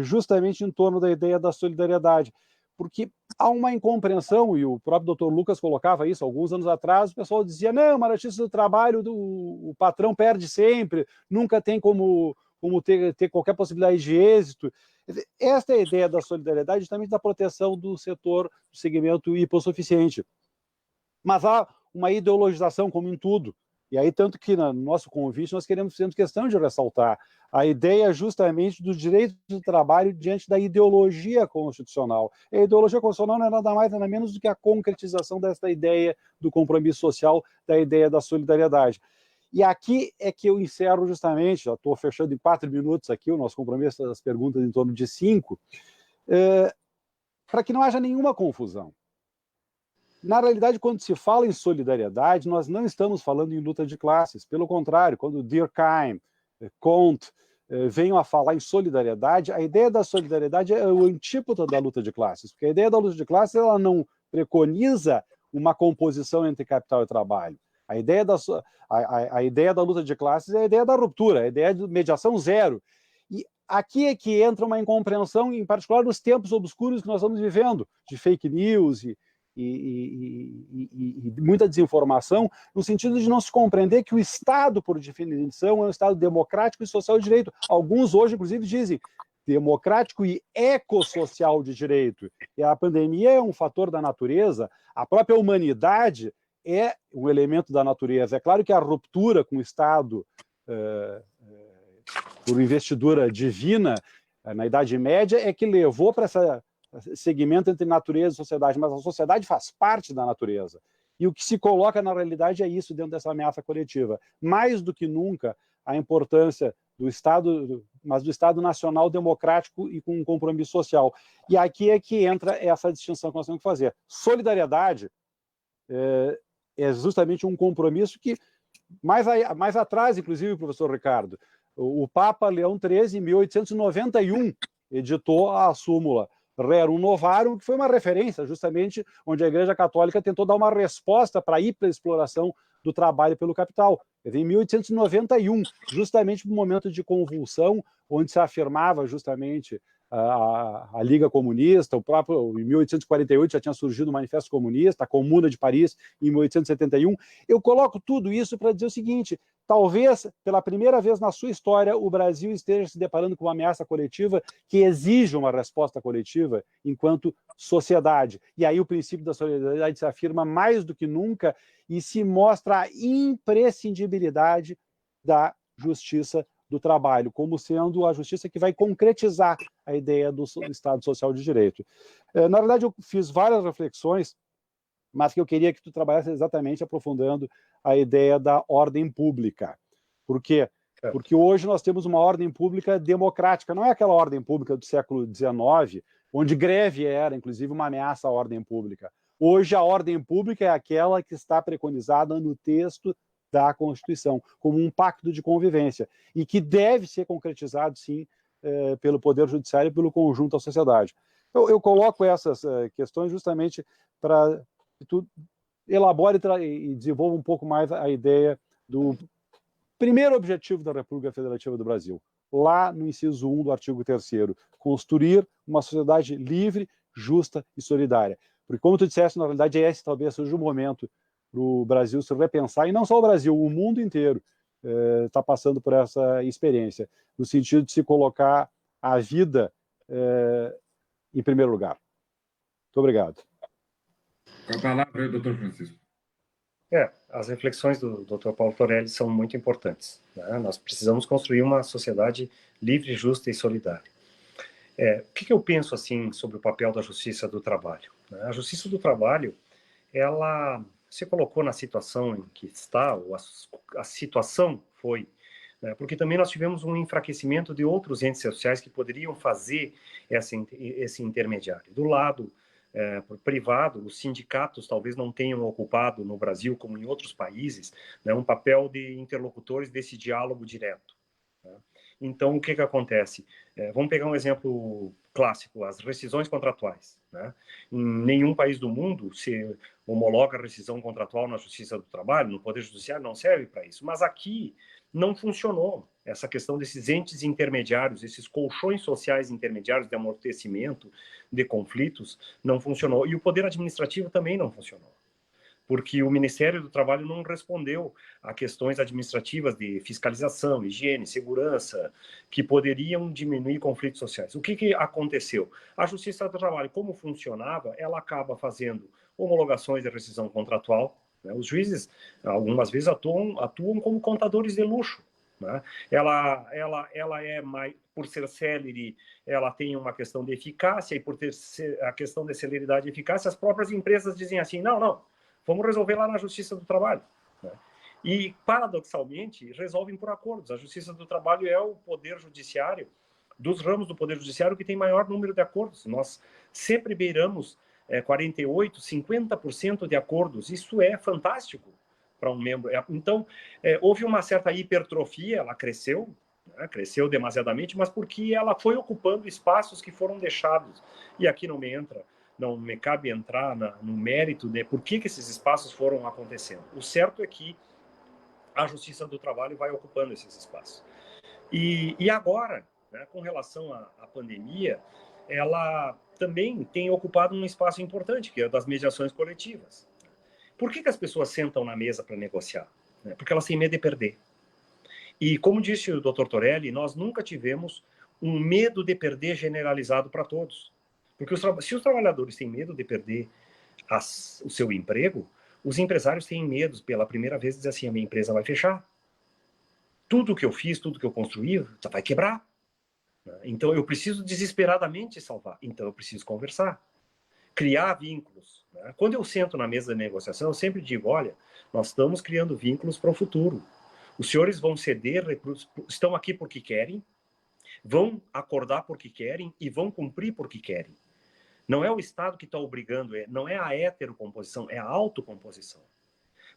justamente em torno da ideia da solidariedade. Porque há uma incompreensão, e o próprio doutor Lucas colocava isso alguns anos atrás, o pessoal dizia, não, mas a Justiça do Trabalho, o patrão perde sempre, nunca tem como ter qualquer possibilidade de êxito. Esta é a ideia da solidariedade, justamente da proteção do setor, do segmento hipossuficiente. Mas há uma ideologização, como em tudo. E aí, tanto que no nosso convite nós temos questão de ressaltar a ideia justamente do direito do trabalho diante da ideologia constitucional. E a ideologia constitucional não é nada mais, nada menos do que a concretização dessa ideia do compromisso social, da ideia da solidariedade. E aqui é que eu encerro justamente, já estou fechando em 4 minutos aqui, o nosso compromisso das perguntas em torno de 5, para que não haja nenhuma confusão. Na realidade, quando se fala em solidariedade, nós não estamos falando em luta de classes. Pelo contrário, quando Durkheim, Comte venham a falar em solidariedade, a ideia da solidariedade é o antípoda da luta de classes, porque a ideia da luta de classes ela não preconiza uma composição entre capital e trabalho. A ideia da luta de classes é a ideia da ruptura, a ideia de mediação zero. E aqui é que entra uma incompreensão, em particular nos tempos obscuros que nós estamos vivendo, de fake news e muita desinformação, no sentido de não se compreender que o Estado, por definição, é um Estado democrático e social de direito. Alguns hoje, inclusive, dizem democrático e ecossocial de direito. E a pandemia é um fator da natureza, a própria humanidade é um elemento da natureza. É claro que a ruptura com o Estado por investidura divina na Idade Média é que levou para esse segmento entre natureza e sociedade, mas a sociedade faz parte da natureza. E o que se coloca na realidade é isso dentro dessa ameaça coletiva. Mais do que nunca, a importância do Estado, mas do Estado nacional democrático e com um compromisso social. E aqui é que entra essa distinção que nós temos que fazer. Solidariedade é justamente um compromisso que, mais atrás, inclusive, professor Ricardo, o Papa Leão XIII, em 1891, editou a súmula Rerum Novarum, que foi uma referência justamente onde a Igreja Católica tentou dar uma resposta para a hiperexploração do trabalho pelo capital. Em 1891, justamente no momento de convulsão, onde se afirmava justamente a Liga Comunista, o próprio, em 1848 já tinha surgido o Manifesto Comunista, a Comuna de Paris em 1871. Eu coloco tudo isso para dizer o seguinte: talvez, pela primeira vez na sua história, o Brasil esteja se deparando com uma ameaça coletiva que exige uma resposta coletiva enquanto sociedade. E aí o princípio da solidariedade se afirma mais do que nunca e se mostra a imprescindibilidade da justiça do trabalho, como sendo a justiça que vai concretizar a ideia do Estado Social de Direito. Na verdade, eu fiz várias reflexões, mas que eu queria que tu trabalhasse exatamente aprofundando a ideia da ordem pública. Por quê? Porque hoje nós temos uma ordem pública democrática, não é aquela ordem pública do século XIX, onde greve era, inclusive, uma ameaça à ordem pública. Hoje a ordem pública é aquela que está preconizada no texto da Constituição, como um pacto de convivência, e que deve ser concretizado, sim, pelo Poder Judiciário e pelo conjunto da sociedade. Eu coloco essas questões justamente para que tu elabore e desenvolva um pouco mais a ideia do primeiro objetivo da República Federativa do Brasil, lá no inciso 1 do artigo 3º, construir uma sociedade livre, justa e solidária. Porque, como tu disseste, na realidade, esse talvez seja o momento para o Brasil se repensar, e não só o Brasil, o mundo inteiro está passando por essa experiência, no sentido de se colocar a vida em primeiro lugar. Muito obrigado. Com a palavra, doutor Francisco. As reflexões do Dr. Paulo Torelli são muito importantes, né? Nós precisamos construir uma sociedade livre, justa e solidária. O que eu penso assim sobre o papel da justiça do trabalho? A justiça do trabalho, ela se colocou na situação em que está, ou a situação foi, né? Porque também nós tivemos um enfraquecimento de outros entes sociais que poderiam fazer esse intermediário. Do lado privado, os sindicatos talvez não tenham ocupado no Brasil, como em outros países, né, um papel de interlocutores desse diálogo direto. Né? Então, o que acontece? Vamos pegar um exemplo clássico, as rescisões contratuais. Né? Em nenhum país do mundo se homologa a rescisão contratual na Justiça do Trabalho, no Poder Judiciário não serve para isso, mas aqui não funcionou. Essa questão desses entes intermediários, esses colchões sociais intermediários de amortecimento de conflitos, não funcionou. E o Poder Administrativo também não funcionou, porque o Ministério do Trabalho não respondeu a questões administrativas de fiscalização, higiene, segurança, que poderiam diminuir conflitos sociais. O que aconteceu? A Justiça do Trabalho, como funcionava, ela acaba fazendo homologações de rescisão contratual, né? Os juízes, algumas vezes, atuam como contadores de luxo. Né? Ela é mais, por ser célere, ela tem uma questão de eficácia, e por ter a questão de celeridade e eficácia, as próprias empresas dizem assim, não, vamos resolver lá na Justiça do Trabalho. Né? E, paradoxalmente, resolvem por acordos. A Justiça do Trabalho é o poder judiciário, dos ramos do Poder Judiciário, que tem maior número de acordos. Nós sempre beiramos 48%, 50% de acordos. Isso é fantástico para um membro. Então, houve uma certa hipertrofia, ela cresceu, né? Cresceu demasiadamente, mas porque ela foi ocupando espaços que foram deixados. E aqui não me entra não me cabe entrar no mérito de por que esses espaços foram acontecendo. O certo é que a Justiça do Trabalho vai ocupando esses espaços. E agora, né, com relação à pandemia, ela também tem ocupado um espaço importante, que é das mediações coletivas. Por que as pessoas sentam na mesa para negociar? Porque elas têm medo de perder. E como disse o Dr. Torelli, nós nunca tivemos um medo de perder generalizado para todos. Porque se os trabalhadores têm medo de perder o seu emprego, os empresários têm medo, pela primeira vez, de dizer assim, a minha empresa vai fechar. Tudo que eu fiz, tudo que eu construí, vai quebrar. Então, eu preciso desesperadamente salvar. Então, eu preciso conversar. Criar vínculos. Quando eu sento na mesa de negociação, eu sempre digo, olha, nós estamos criando vínculos para o futuro. Os senhores vão ceder recursos, estão aqui porque querem, vão acordar porque querem e vão cumprir porque querem. Não é o Estado que está obrigando, não é a heterocomposição, é a autocomposição.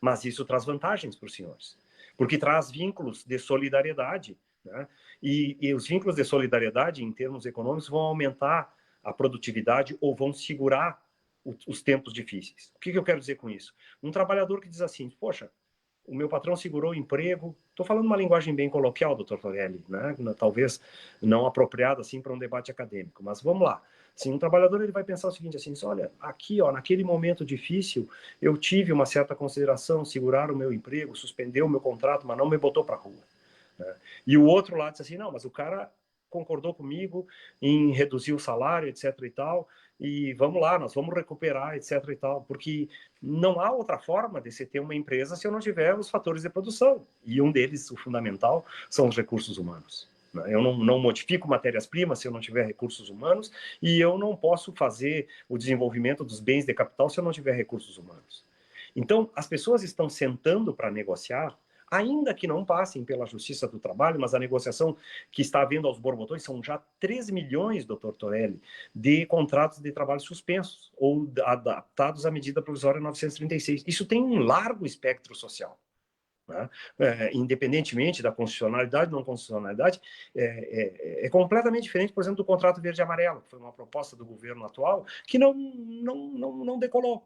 Mas isso traz vantagens para os senhores, porque traz vínculos de solidariedade, né? E os vínculos de solidariedade, em termos econômicos, vão aumentar a produtividade ou vão segurar os tempos difíceis. O que eu quero dizer com isso? Um trabalhador que diz assim, poxa, o meu patrão segurou o emprego. Estou falando uma linguagem bem coloquial, doutor Torelli, né? Talvez não apropriada assim para um debate acadêmico, mas vamos lá. Assim, um trabalhador ele vai pensar o seguinte, assim, olha, aqui, ó, naquele momento difícil, eu tive uma certa consideração, segurar o meu emprego, suspender o meu contrato, mas não me botou para a rua. Né? E o outro lado diz assim, não, mas o cara concordou comigo em reduzir o salário, etc. e tal, e vamos lá, nós vamos recuperar, etc. e tal, porque não há outra forma de se ter uma empresa se eu não tiver os fatores de produção, e um deles, o fundamental, são os recursos humanos. Eu não modifico matérias-primas se eu não tiver recursos humanos, e eu não posso fazer o desenvolvimento dos bens de capital se eu não tiver recursos humanos. Então, as pessoas estão sentando para negociar, ainda que não passem pela Justiça do Trabalho, mas a negociação que está havendo aos borbotões são já 3 milhões, doutor Torelli, de contratos de trabalho suspensos ou adaptados à medida provisória 936. Isso tem um largo espectro social. Né? Independentemente da constitucionalidade ou não constitucionalidade, é completamente diferente, por exemplo, do contrato verde e amarelo, que foi uma proposta do governo atual que não decolou.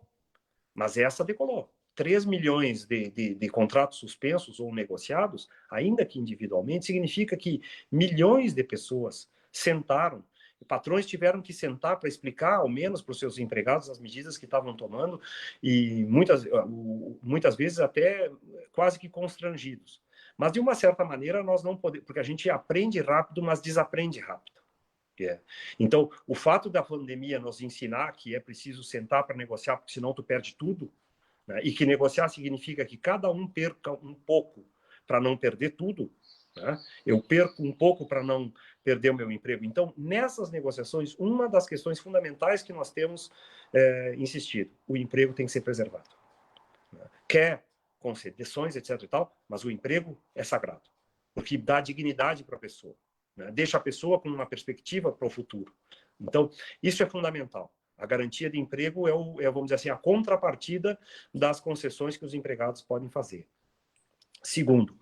Mas essa decolou. 3 milhões de contratos suspensos ou negociados, ainda que individualmente, significa que milhões de pessoas sentaram, patrões tiveram que sentar para explicar, ao menos para os seus empregados, as medidas que estavam tomando, e muitas vezes até quase que constrangidos. Mas, de uma certa maneira, nós não podemos, porque a gente aprende rápido, mas desaprende rápido. Então, o fato da pandemia nos ensinar que é preciso sentar para negociar, porque senão tu perde tudo, né? E que negociar significa que cada um perca um pouco para não perder tudo, né? Eu perco um pouco para não perder o meu emprego. Então, nessas negociações, uma das questões fundamentais que nós temos insistido, o emprego tem que ser preservado. Né? Quer concessões, etc. e tal, mas o emprego é sagrado, porque dá dignidade para a pessoa. Deixa a pessoa com uma perspectiva para o futuro. Então, isso é fundamental. A garantia de emprego vamos dizer assim, a contrapartida das concessões que os empregados podem fazer. Segundo,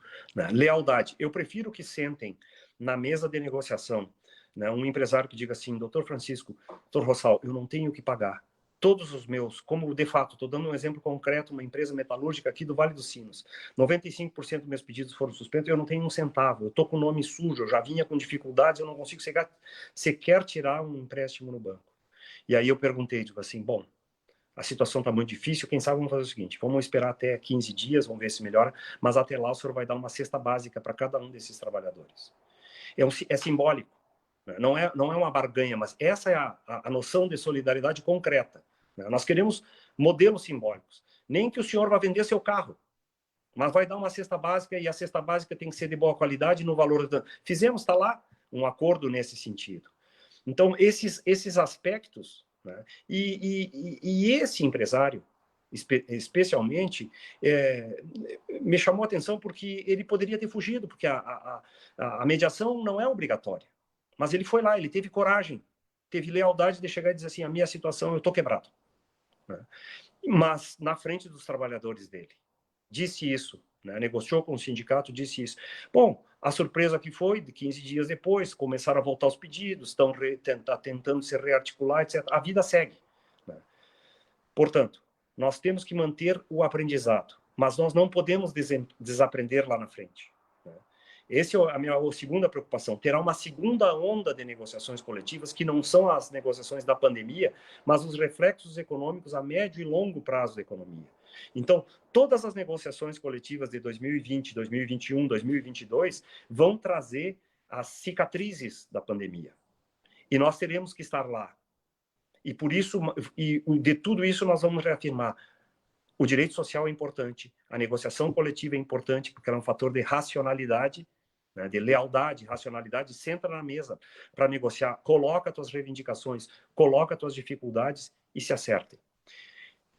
lealdade. Eu prefiro que sentem na mesa de negociação um empresário que diga assim, doutor Francisco, doutor Rossal, eu não tenho o que pagar. Todos os meus, como de fato, estou dando um exemplo concreto, uma empresa metalúrgica aqui do Vale dos Sinos, 95% dos meus pedidos foram suspensos, eu não tenho um centavo, eu estou com o nome sujo, eu já vinha com dificuldades, eu não consigo sequer tirar um empréstimo no banco. E aí eu perguntei, tipo assim, bom, a situação está muito difícil, quem sabe vamos fazer o seguinte, vamos esperar até 15 dias, vamos ver se melhora, mas até lá o senhor vai dar uma cesta básica para cada um desses trabalhadores. É simbólico. Não é uma barganha, mas essa é a noção de solidariedade concreta. Nós queremos modelos simbólicos. Nem que o senhor vá vender seu carro, mas vai dar uma cesta básica e a cesta básica tem que ser de boa qualidade no valor. Fizemos, está lá, um acordo nesse sentido. Então, esses aspectos, né? E esse empresário, especialmente, me chamou a atenção porque ele poderia ter fugido, porque a mediação não é obrigatória. Mas ele foi lá, ele teve coragem, teve lealdade de chegar e dizer assim, a minha situação, eu estou quebrado. Né? Mas na frente dos trabalhadores dele. Disse isso, né? Negociou com o sindicato, disse isso. Bom, a surpresa que foi, de 15 dias depois, começaram a voltar os pedidos, estão tentando se rearticular, etc. A vida segue. Portanto, nós temos que manter o aprendizado, mas nós não podemos desaprender lá na frente. Essa é a minha segunda preocupação. Terá uma segunda onda de negociações coletivas, que não são as negociações da pandemia, mas os reflexos econômicos a médio e longo prazo da economia. Então, todas as negociações coletivas de 2020, 2021, 2022 vão trazer as cicatrizes da pandemia. E nós teremos que estar lá. E por isso, de tudo isso, nós vamos reafirmar: o direito social é importante, a negociação coletiva é importante, porque ela é um fator de racionalidade, né, de lealdade, racionalidade. Senta na mesa para negociar, coloca as tuas reivindicações, coloca as tuas dificuldades e se acertem.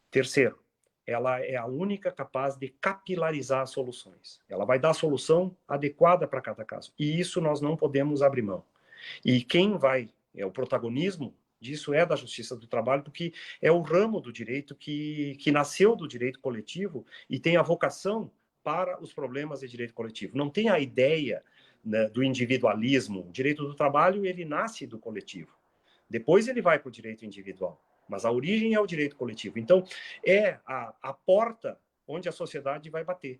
Terceiro, ela é a única capaz de capilarizar as soluções. Ela vai dar a solução adequada para cada caso. E isso nós não podemos abrir mão. E quem vai, o protagonismo disso é da Justiça do Trabalho, porque é o ramo do direito que nasceu do direito coletivo e tem a vocação para os problemas de direito coletivo. Não tem a ideia, né, do individualismo. O direito do trabalho, ele nasce do coletivo. Depois ele vai para o direito individual. Mas a origem é o direito coletivo. Então, é a porta onde a sociedade vai bater.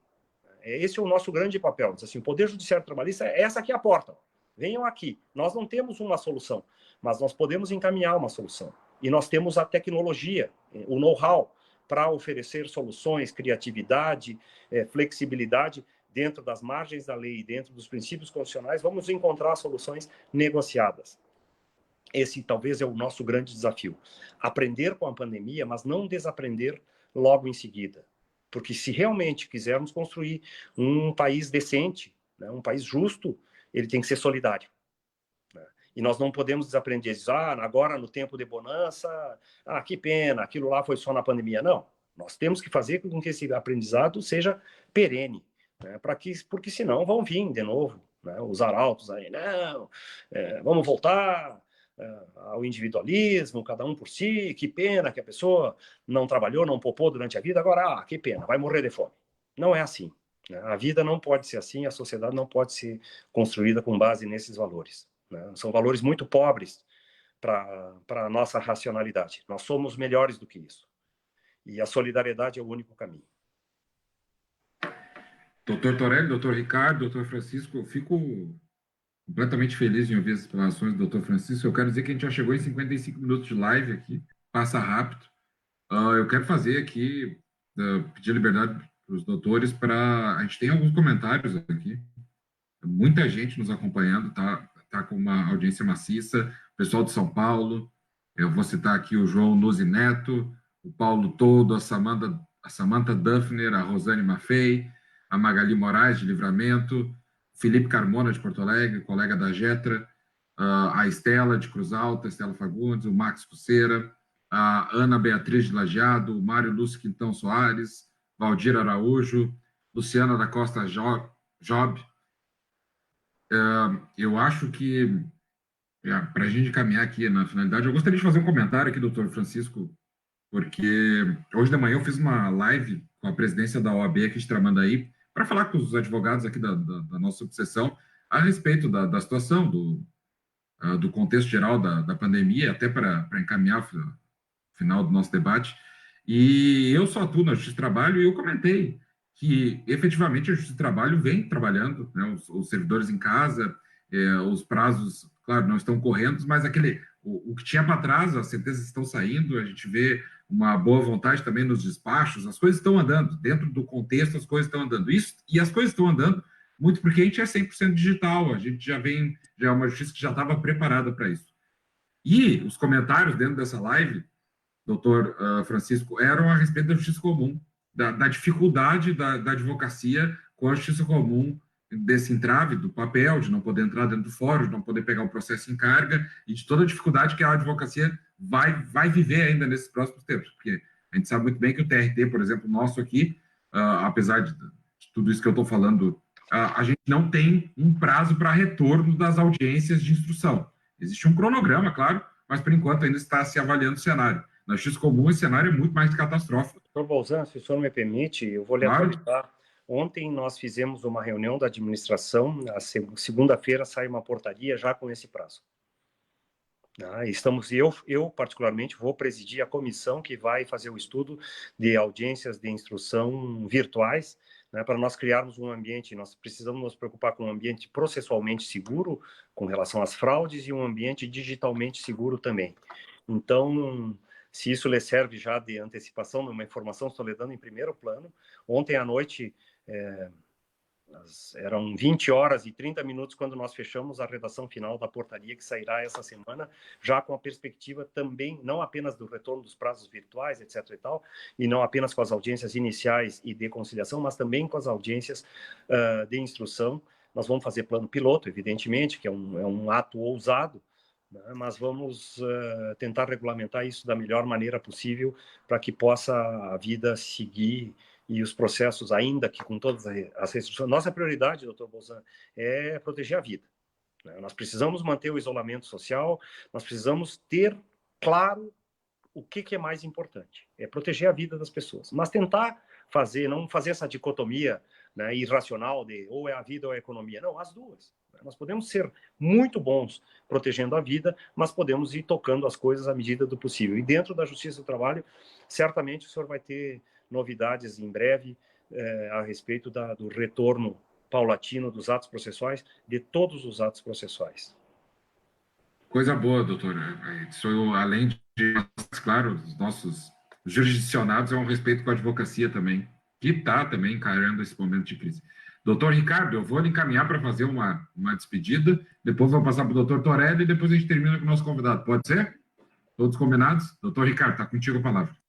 Esse é o nosso grande papel. Diz assim, o Poder Judiciário Trabalhista, essa aqui é a porta. Venham aqui. Nós não temos uma solução, mas nós podemos encaminhar uma solução. E nós temos a tecnologia, o know-how, para oferecer soluções, criatividade, flexibilidade, dentro das margens da lei, dentro dos princípios constitucionais. Vamos encontrar soluções negociadas. Esse talvez é o nosso grande desafio. Aprender com a pandemia, mas não desaprender logo em seguida. Porque se realmente quisermos construir um país decente, né, um país justo, ele tem que ser solidário. Né? E nós não podemos desaprender. Agora no tempo de bonança, que pena, aquilo lá foi só na pandemia. Não. Nós temos que fazer com que esse aprendizado seja perene. Né, porque senão vão vir de novo, né, os arautos aí. Não, vamos voltar ao individualismo, cada um por si, que pena que a pessoa não trabalhou, não poupou durante a vida, agora, que pena, vai morrer de fome. Não é assim. Né? A vida não pode ser assim, a sociedade não pode ser construída com base nesses valores. Né? São valores muito pobres para a nossa racionalidade. Nós somos melhores do que isso. E a solidariedade é o único caminho. Doutor Torelli, doutor Ricardo, doutor Francisco, eu fico completamente feliz em ouvir as explanações do doutor Francisco. Eu quero dizer que a gente já chegou em 55 minutos de live aqui, passa rápido. Eu quero fazer aqui, pedir liberdade para os doutores para... A gente tem alguns comentários aqui, muita gente nos acompanhando, tá com uma audiência maciça, pessoal de São Paulo, eu vou citar aqui o João Nuzzi Neto, o Paulo Todo, a Samantha Duffner, a Rosane Maffei, a Magali Moraes, de Livramento, Felipe Carmona, de Porto Alegre, colega da Getra, a Estela, de Cruz Alta, Estela Fagundes, o Max Cuceira, a Ana Beatriz de Lajeado, o Mário Lúcio Quintão Soares, Valdir Araújo, Luciana da Costa Job. Eu acho que, para a gente caminhar aqui na finalidade, eu gostaria de fazer um comentário aqui, doutor Francisco, porque hoje de manhã eu fiz uma live com a presidência da OAB aqui de Tramandaí, para falar com os advogados aqui da nossa subseção a respeito da situação, do contexto geral da pandemia, até para encaminhar o final do nosso debate. E eu só atuo na Justiça do Trabalho e eu comentei que, efetivamente, a Justiça do Trabalho vem trabalhando, né, os servidores em casa, os prazos, claro, não estão correndo, mas o que tinha para trás, as sentenças estão saindo, a gente vê uma boa vontade também nos despachos, as coisas estão andando, dentro do contexto as coisas estão andando. E as coisas estão andando muito porque a gente é 100% digital, a gente já é uma justiça que já estava preparada para isso. E os comentários dentro dessa live, doutor Francisco, eram a respeito da justiça comum, da dificuldade da advocacia com a justiça comum, desse entrave do papel, de não poder entrar dentro do fórum, de não poder pegar o processo em carga, e de toda a dificuldade que a advocacia vai viver ainda nesses próximos tempos, porque a gente sabe muito bem que o TRT, por exemplo, nosso aqui, apesar de tudo isso que eu estou falando, a gente não tem um prazo para retorno das audiências de instrução. Existe um cronograma, claro, mas por enquanto ainda está se avaliando o cenário. Na justiça comum, esse cenário é muito mais catastrófico. Doutor Bolzan, se o senhor me permite, eu vou lhe atualizar. Ontem nós fizemos uma reunião da administração, segunda-feira sai uma portaria já com esse prazo. Eu particularmente vou presidir a comissão que vai fazer o estudo de audiências de instrução virtuais, né, para nós criarmos um ambiente. Nós precisamos nos preocupar com um ambiente processualmente seguro com relação às fraudes e um ambiente digitalmente seguro também. Então, se isso lhe serve já de antecipação, uma informação estou lhe dando em primeiro plano. Ontem à noite, eram 20 horas e 30 minutos quando nós fechamos a redação final da portaria que sairá essa semana, já com a perspectiva também, não apenas do retorno dos prazos virtuais, etc. e tal, e não apenas com as audiências iniciais e de conciliação, mas também com as audiências de instrução. Nós vamos fazer plano piloto, evidentemente, que é um ato ousado, né, mas vamos tentar regulamentar isso da melhor maneira possível para que possa a vida seguir e os processos, ainda que com todas as restrições. Nossa prioridade, doutor Bolzan, é proteger a vida. Nós precisamos manter o isolamento social, nós precisamos ter claro o que é mais importante. É proteger a vida das pessoas. Mas tentar não fazer essa dicotomia, né, irracional de ou é a vida ou é a economia. Não, as duas. Nós podemos ser muito bons protegendo a vida, mas podemos ir tocando as coisas à medida do possível. E dentro da Justiça do Trabalho, certamente o senhor vai ter novidades em breve a respeito do retorno paulatino dos atos processuais, de todos os atos processuais. Coisa boa, doutor. Isso, além de, claro, os nossos jurisdicionados, é um respeito com a advocacia também, que está também encarando esse momento de crise. Doutor Ricardo, eu vou lhe encaminhar para fazer uma despedida, depois vou passar para o doutor Torelli e depois a gente termina com o nosso convidado. Pode ser? Todos combinados? Doutor Ricardo, está contigo a palavra.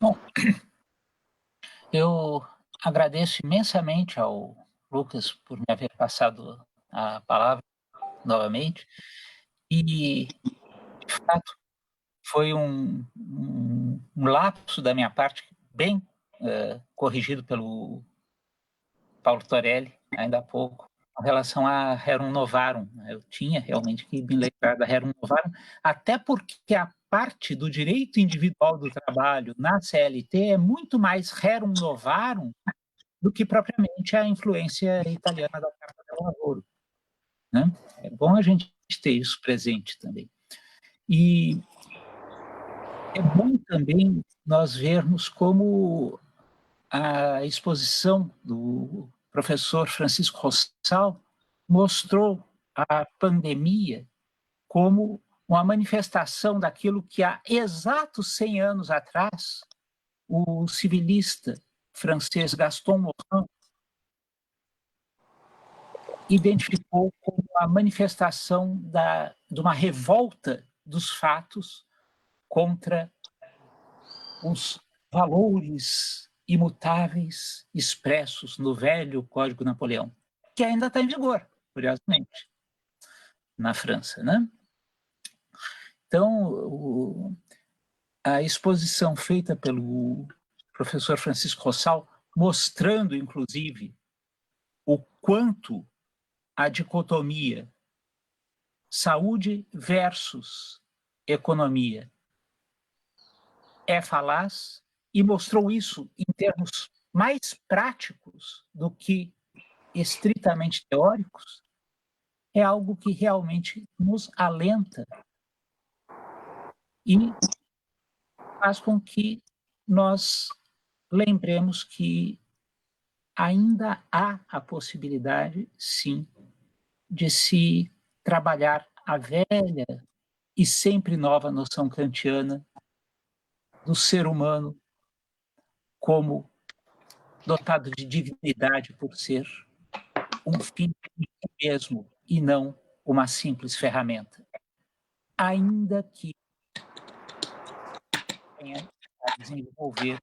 Bom, eu agradeço imensamente ao Lucas por me haver passado a palavra novamente e, de fato, foi um lapso da minha parte, bem corrigido pelo Paulo Torelli, ainda há pouco, em relação a Rerum Novarum. Eu tinha realmente que me lembrar da Rerum Novarum, até porque a parte do direito individual do trabalho na CLT é muito mais Rerum Novarum do que propriamente a influência italiana da Carta del Lavoro, né? É bom a gente ter isso presente também. E é bom também nós vermos como a exposição do professor Francisco Rossal mostrou a pandemia como uma manifestação daquilo que há exatos 100 anos atrás o civilista francês Gaston Morin identificou como a manifestação de uma revolta dos fatos contra os valores imutáveis expressos no velho Código Napoleão, que ainda está em vigor, curiosamente, na França, né? Então, a exposição feita pelo professor Francisco Rossal, mostrando, inclusive, o quanto a dicotomia saúde versus economia é falaz, e mostrou isso em termos mais práticos do que estritamente teóricos, é algo que realmente nos alenta e faz com que nós lembremos que ainda há a possibilidade, sim, de se trabalhar a velha e sempre nova noção kantiana do ser humano como dotado de dignidade por ser um fim em si mesmo e não uma simples ferramenta. Ainda que tenha a desenvolver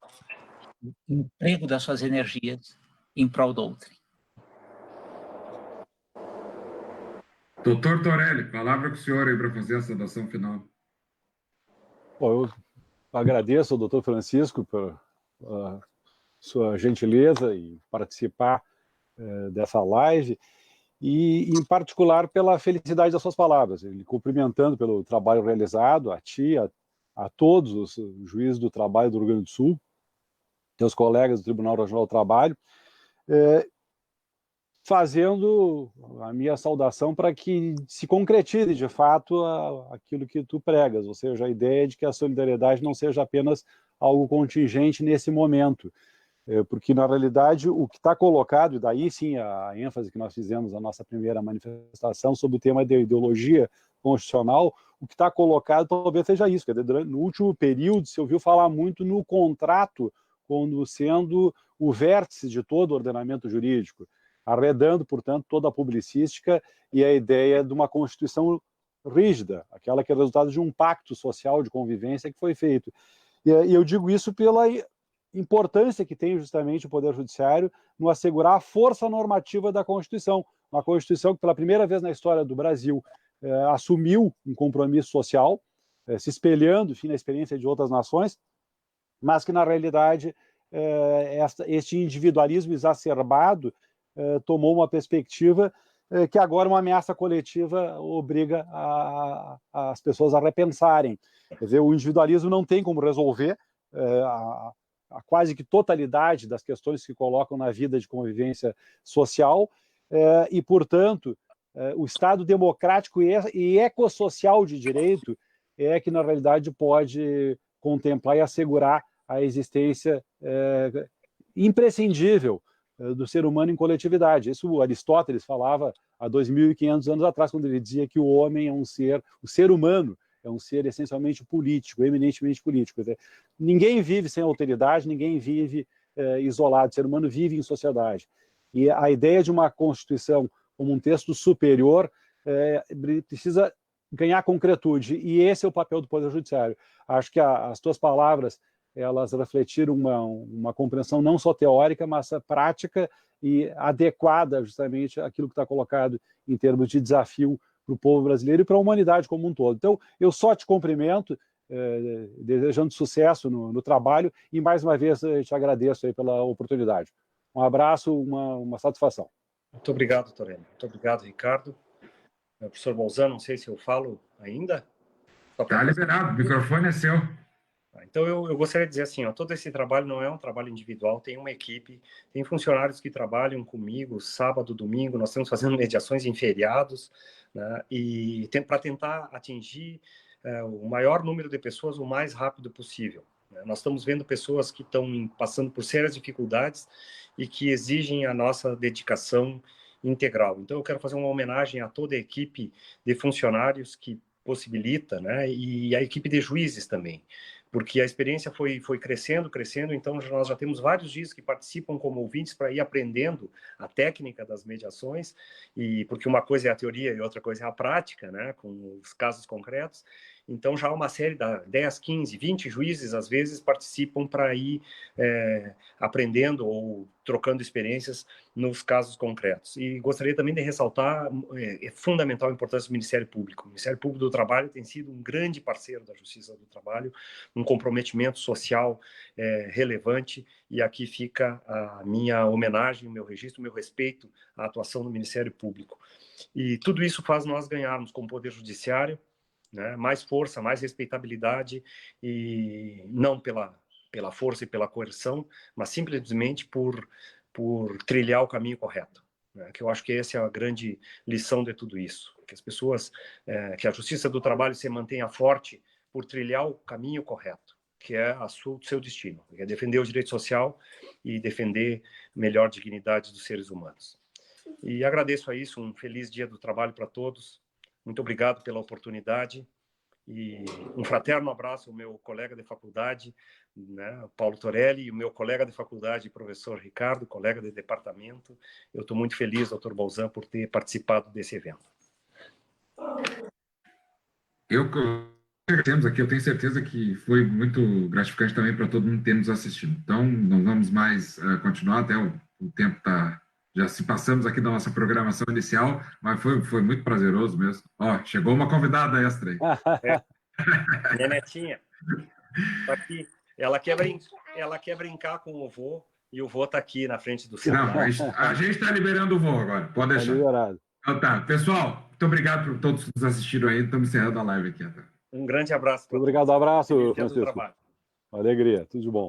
o emprego das suas energias em prol do outro. Doutor Torelli, palavra com o senhor aí para fazer a saudação final. Bom, eu agradeço ao doutor Francisco por sua gentileza em participar dessa live e, em particular, pela felicidade das suas palavras. Ele cumprimentando pelo trabalho realizado, a ti, a todos os juízes do trabalho do Rio Grande do Sul, teus colegas do Tribunal Regional do Trabalho, fazendo a minha saudação para que se concretize, de fato, aquilo que tu pregas, ou seja, a ideia de que a solidariedade não seja apenas algo contingente nesse momento, porque, na realidade, o que está colocado, e daí sim a ênfase que nós fizemos na nossa primeira manifestação sobre o tema da ideologia constitucional, o que está colocado talvez seja isso, quer dizer, no último período se ouviu falar muito no contrato como sendo o vértice de todo o ordenamento jurídico, arredando, portanto, toda a publicística e a ideia de uma Constituição rígida, aquela que é resultado de um pacto social de convivência que foi feito. E eu digo isso pela importância que tem justamente o Poder Judiciário no assegurar a força normativa da Constituição, uma Constituição que, pela primeira vez na história do Brasil, assumiu um compromisso social, se espelhando, enfim, na experiência de outras nações, mas que, na realidade, este individualismo exacerbado tomou uma perspectiva que agora uma ameaça coletiva obriga as pessoas a repensarem. Quer dizer, o individualismo não tem como resolver a quase que totalidade das questões que colocam na vida de convivência social e, portanto, o Estado democrático e ecossocial de direito é que, na realidade, pode contemplar e assegurar a existência imprescindível do ser humano em coletividade. Isso Aristóteles falava há 2.500 anos atrás, quando ele dizia que o homem é um ser, o ser humano é um ser essencialmente político, eminentemente político. Quer dizer, ninguém vive sem autoridade, ninguém vive isolado, o ser humano vive em sociedade. E a ideia de uma Constituição como um texto superior precisa ganhar concretude, e esse é o papel do Poder Judiciário. Acho que as tuas palavras elas refletiram uma compreensão não só teórica, mas prática e adequada justamente àquilo que está colocado em termos de desafio para o povo brasileiro e para a humanidade como um todo. Então, eu só te cumprimento, desejando sucesso no trabalho, e mais uma vez te agradeço aí pela oportunidade. Um abraço, uma satisfação. Muito obrigado, Torelli. Muito obrigado, Ricardo. Professor Bolzan, não sei se eu falo ainda. Está liberado, o microfone é seu. Então, eu gostaria de dizer assim, todo esse trabalho não é um trabalho individual, tem uma equipe, tem funcionários que trabalham comigo sábado, domingo, nós estamos fazendo mediações em feriados, né, e para tentar atingir o maior número de pessoas o mais rápido possível. Né? Nós estamos vendo pessoas que estão passando por sérias dificuldades e que exigem a nossa dedicação integral. Então, eu quero fazer uma homenagem a toda a equipe de funcionários que possibilita, né, e a equipe de juízes também, porque a experiência foi crescendo, então nós já temos vários juízes que participam como ouvintes para ir aprendendo a técnica das mediações, e porque uma coisa é a teoria e outra coisa é a prática, né, com os casos concretos. Então já uma série de 10, 15, 20 juízes, às vezes, participam para ir aprendendo ou trocando experiências nos casos concretos. E gostaria também de ressaltar fundamental a importância do Ministério Público. O Ministério Público do Trabalho tem sido um grande parceiro da Justiça do Trabalho, um comprometimento social relevante, e aqui fica a minha homenagem, o meu registro, o meu respeito à atuação do Ministério Público. E tudo isso faz nós ganharmos como Poder Judiciário, né, mais força, mais respeitabilidade, e não pela força e pela coerção, mas simplesmente por trilhar o caminho correto, né, que eu acho que essa é a grande lição de tudo isso, que as pessoas, que a Justiça do Trabalho se mantenha forte por trilhar o caminho correto, que é o seu destino, que é defender o direito social e defender a melhor dignidade dos seres humanos. E agradeço a isso, um feliz Dia do Trabalho para todos. Muito obrigado pela oportunidade e um fraterno abraço ao meu colega de faculdade, né, Paulo Torelli, e o meu colega de faculdade, professor Ricardo, colega de departamento. Eu estou muito feliz, doutor Bolzan, por ter participado desse evento. Temos aqui, eu tenho certeza que foi muito gratificante também para todo mundo ter nos assistido. Então, não vamos mais continuar, até o tempo está... Já se passamos aqui da nossa programação inicial, mas foi muito prazeroso mesmo. Ó, chegou uma convidada extra aí. Minha netinha. Tá aqui. Ela quer brincar com o vô, e o vô está aqui na frente do celular. Não, a gente está liberando o vô agora, pode deixar. Tá liberado. Então tá, pessoal, muito obrigado por todos que nos assistiram aí. Estamos encerrando a live aqui. Um grande abraço. Muito obrigado, abraço, Francisco. Alegria, tudo de bom.